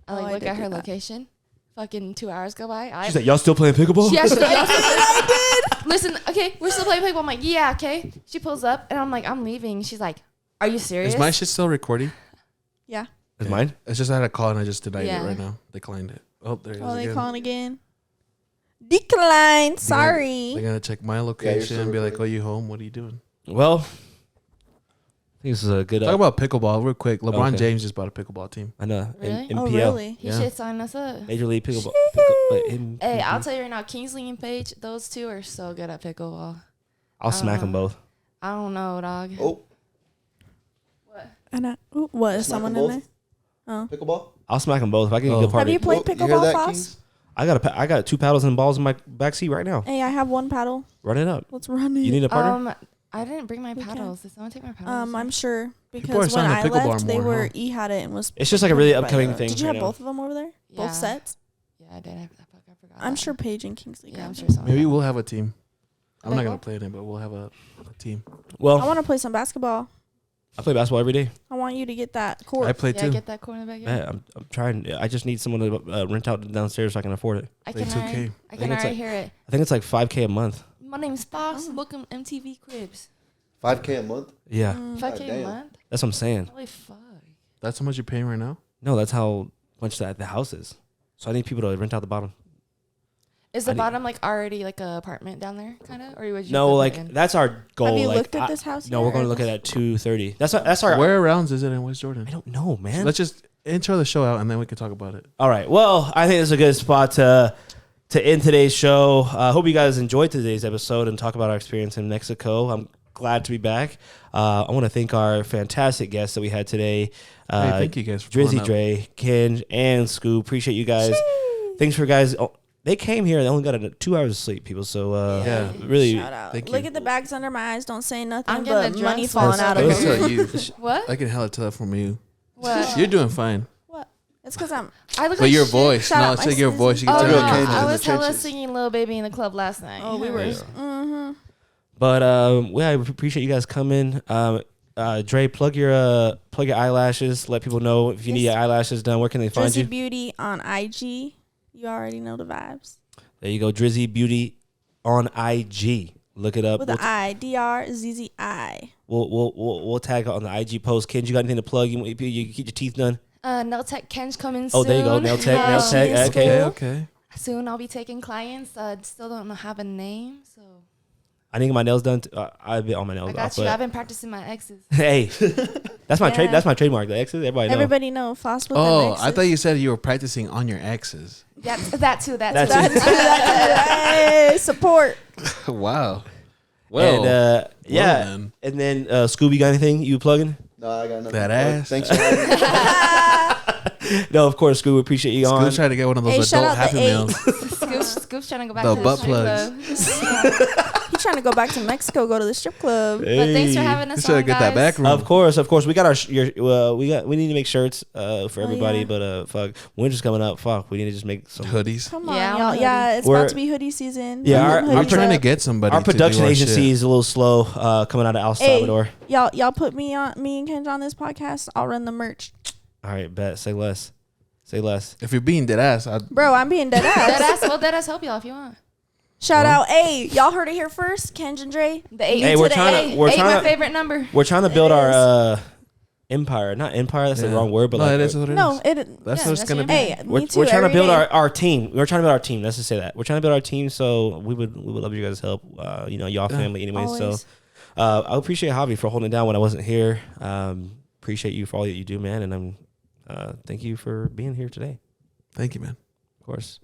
I Oh, I look did at do her that. location. Fucking 2 hours go by. She's like, y'all still playing pickleball? Yeah, I did. Listen, okay, we're still playing pickleball. I'm like, yeah, okay. She pulls up, and I'm like, I'm leaving. She's like, are you serious? Is my shit still recording? Yeah. Is mine? It's just I had a call and I just denied Yeah. it right now. Declined it. Oh, there it Oh, is they again. calling again. Decline. Sorry. They're gonna check my location and be like, "Oh, you home? What are you doing?" Well, I think this is a good. Talk about pickleball real quick. LeBron Okay. James just bought a pickleball team. I know. Really? In Oh, PL. really? He Yeah. should sign us up. Major League Pickleball. Hey, I'll tell you right now, Kingsley and Paige, those two are so good at pickleball. I'll smack them both. I don't know, dog. Oh, And what is Smack someone them in both? there? Oh. pickleball. I'll smack them both if I can get a Oh. good Have party. you played You hear pickleball, that, Foss? Kings? I got 2 paddles and balls in my back seat right now. Hey, I have one paddle. Run it up. Let's run it. You need a partner? I didn't bring my We can. paddles. Did someone take my paddles? I'm sure are because when starting to I pickleball left, they more, were huh? E had it and was. It's just like a really by upcoming the- thing Did you right have now. both of them over there? Yeah. Both sets? Yeah, I did. I forgot. I'm sure Paige and Kingsley. Yeah, got I'm it. sure so. Maybe we'll have a team. I'm not Pickleball? gonna play in it, but we'll have a team. Well, I want to play some basketball. I play basketball every day. I want you to get that court. I play Yeah, too. get that corner back. Yeah, I'm trying. I just need someone to rent out downstairs so I can afford it. I Play can 2K. already, I think can it's already like- hear it. I think it's like $5K a month. My name's Foss. Oh. Welcome MTV Cribs. 5K a month. Yeah, Mm. 5K a damn. month. that's what I'm saying. Holy fuck. That's how much you're paying right now. No, that's how much that the house is. So I need people to rent out the bottom. Is I the need- bottom like already like a apartment down there, kind of, or would you? No, put like it in? that's our goal. Have you like, looked at this house No, yet, we're going or to look at this- it at 2:30. That's our. Where around is it in West Jordan? I don't know, man. Let's just intro the show out and then we can talk about it. All right. Well, I think this is a good spot to end today's show. I hope you guys enjoyed today's episode and talk about our experience in Mexico. I'm glad to be back. I want to thank our fantastic guests that we had today. Hey, thank you guys for pulling Drizzy up. Dre, Kenj, and Scoob. Appreciate you guys. Thanks for guys. they came here. They only got 2 hours of sleep, people. So Yeah. really, Shout out. Thank Look you. at the bags under my eyes. Don't say nothing. I'm getting but the money drunk falling sweats. out I of can it. tell you. What? I can hella tell that from you. What? You're doing fine. What? It's because I'm. I look But like your shit. voice. Shout No, out it's my like your sis. voice. You can Oh tell no, Real Kenj in I the was hella trenches. singing Lil Baby in the club last night. Oh, we were. Mm-hmm. but I appreciate you guys coming. Dre, plug your eyelashes. Let people know if you need your eyelashes done. Where can they find Drizzy you? Beauty on IG. You already know the vibes. There you go, Drizzy Beauty on IG. Look it up. With an I. DRZZI. We'll tag it on the IG post. Kenj, you got anything to plug? You keep your teeth done? Nail Tech Kenj coming soon. Oh, there you go. Nail Tech. Nail She Tech. is Okay. Okay. Soon I'll be taking clients. Still don't have a name, so I need to get my nails done. I've been on my nails I got off. you. But I've been practicing my exes. hey, that's my Yeah. trade. That's my trademark. The exes. Everybody knows. Everybody know Foss with Oh, the I thought you said you were practicing on your exes. Yeah, that too. That That's too. it. Hey, support. Wow. Well, And yeah, then. and then Scooby, got anything you plugging? No, I got nothing. That ass. Thanks for having me. No, of course, Scooby. Appreciate you on. Scoop's trying to get one of those Hey, shout adult out the Happy Meals. Scoop's trying to go back The to butt the strip club. He's trying to go back to Mexico, go to the strip club. But thanks for Hey. having You us should on, get that guys. back room. Of course, we got we need to make shirts for everybody, yeah. but fuck, winter's coming up. Fuck, we need to just make some. Hoodies. Come on, Yeah, I y'all. want a Yeah, hoodie. it's We're- about to be hoodie season. Yeah, Hoodie our- hoodie I'm trying to drop. get somebody. Our production to do our agency shit. is a little slow coming out of El Hey, Salvador. y'all put me and Kenj on this podcast. I'll run the merch. All right, bet. Say less. Say less. If you're being dead ass, I'd Bro, I'm being dead ass. Deadass help y'all if you want. Shout out. Hey, y'all heard it here first. Kenj and Dre. The eight. Hey, to we're the trying eight. to we're Eight, my trying to favorite number. we're trying to build It our empire. Not empire. That's the Yeah. wrong word, but no, like it is what it is. No, it. That's Yeah, what it's that's gonna your be. Hey, we're me too. trying to every build day. our team. We're trying to build our team. Let's just say that we're trying to build our team. So we would love you guys' help. Y'all Yeah. family anyway. So Always. I appreciate Javi for holding it down when I wasn't here. Appreciate you for all that you do, man. And I'm thank you for being here today. Thank you, man. Of course.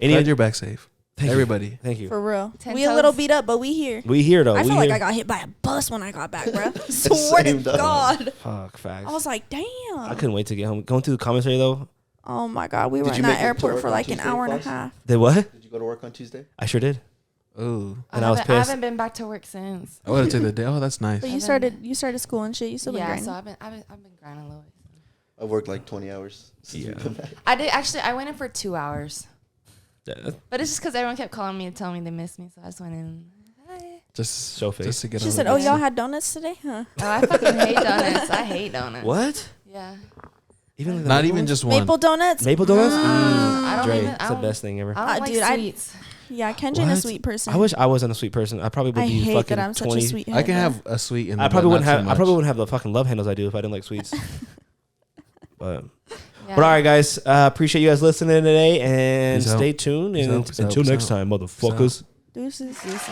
Glad you're back safe. Thank you. Everybody. Thank you. For real. 10 We a toes. little beat up, but we here. We here though. I we feel like here. I got hit by a bus when I got back, bro. Swear to Same, dog. God. Fuck facts. I was like, damn. I couldn't wait to get home. Going through the commissary though. Oh my God, we Did were you in make that it to airport work for on like an Tuesday, hour and a Foss? half. Did what? Did you go to work on Tuesday? I sure did. Oh, And I was I pissed. haven't been back to work since. I would have taken the day. Oh, that's nice. But I've you started school and shit. You still been Yeah, grinding. so I've been grinding a little bit. I worked like 20 hours. Since Yeah. we come back. I did actually. I went in for 2 hours, Yeah, but it's just because everyone kept calling me and telling me they missed me, so I just went in. Hi. Just Show face. Just to get She on said, the "Oh, bus. y'all had donuts today, huh? Oh, I fucking hate donuts. I hate donuts. What? Yeah. Even like the Not maple even ones? just one. Maple donuts. maple donuts. I don't Dre, even. it's the best thing ever. I don't like Dude, sweets. Yeah, Kenj ain't a What? sweet person. I wish I wasn't a sweet person. I probably would I be hate fucking that I'm such 20. a sweet. I can head, have a sweet in I there, probably but wouldn't not have. too I probably much. wouldn't have the fucking love handles I do if I didn't like sweets. But Yeah. all right, guys. Appreciate you guys listening today, and Peace out. stay tuned. Peace And out, peace out, until peace next out. time, Peace out. motherfuckers. Deuces. Deuces.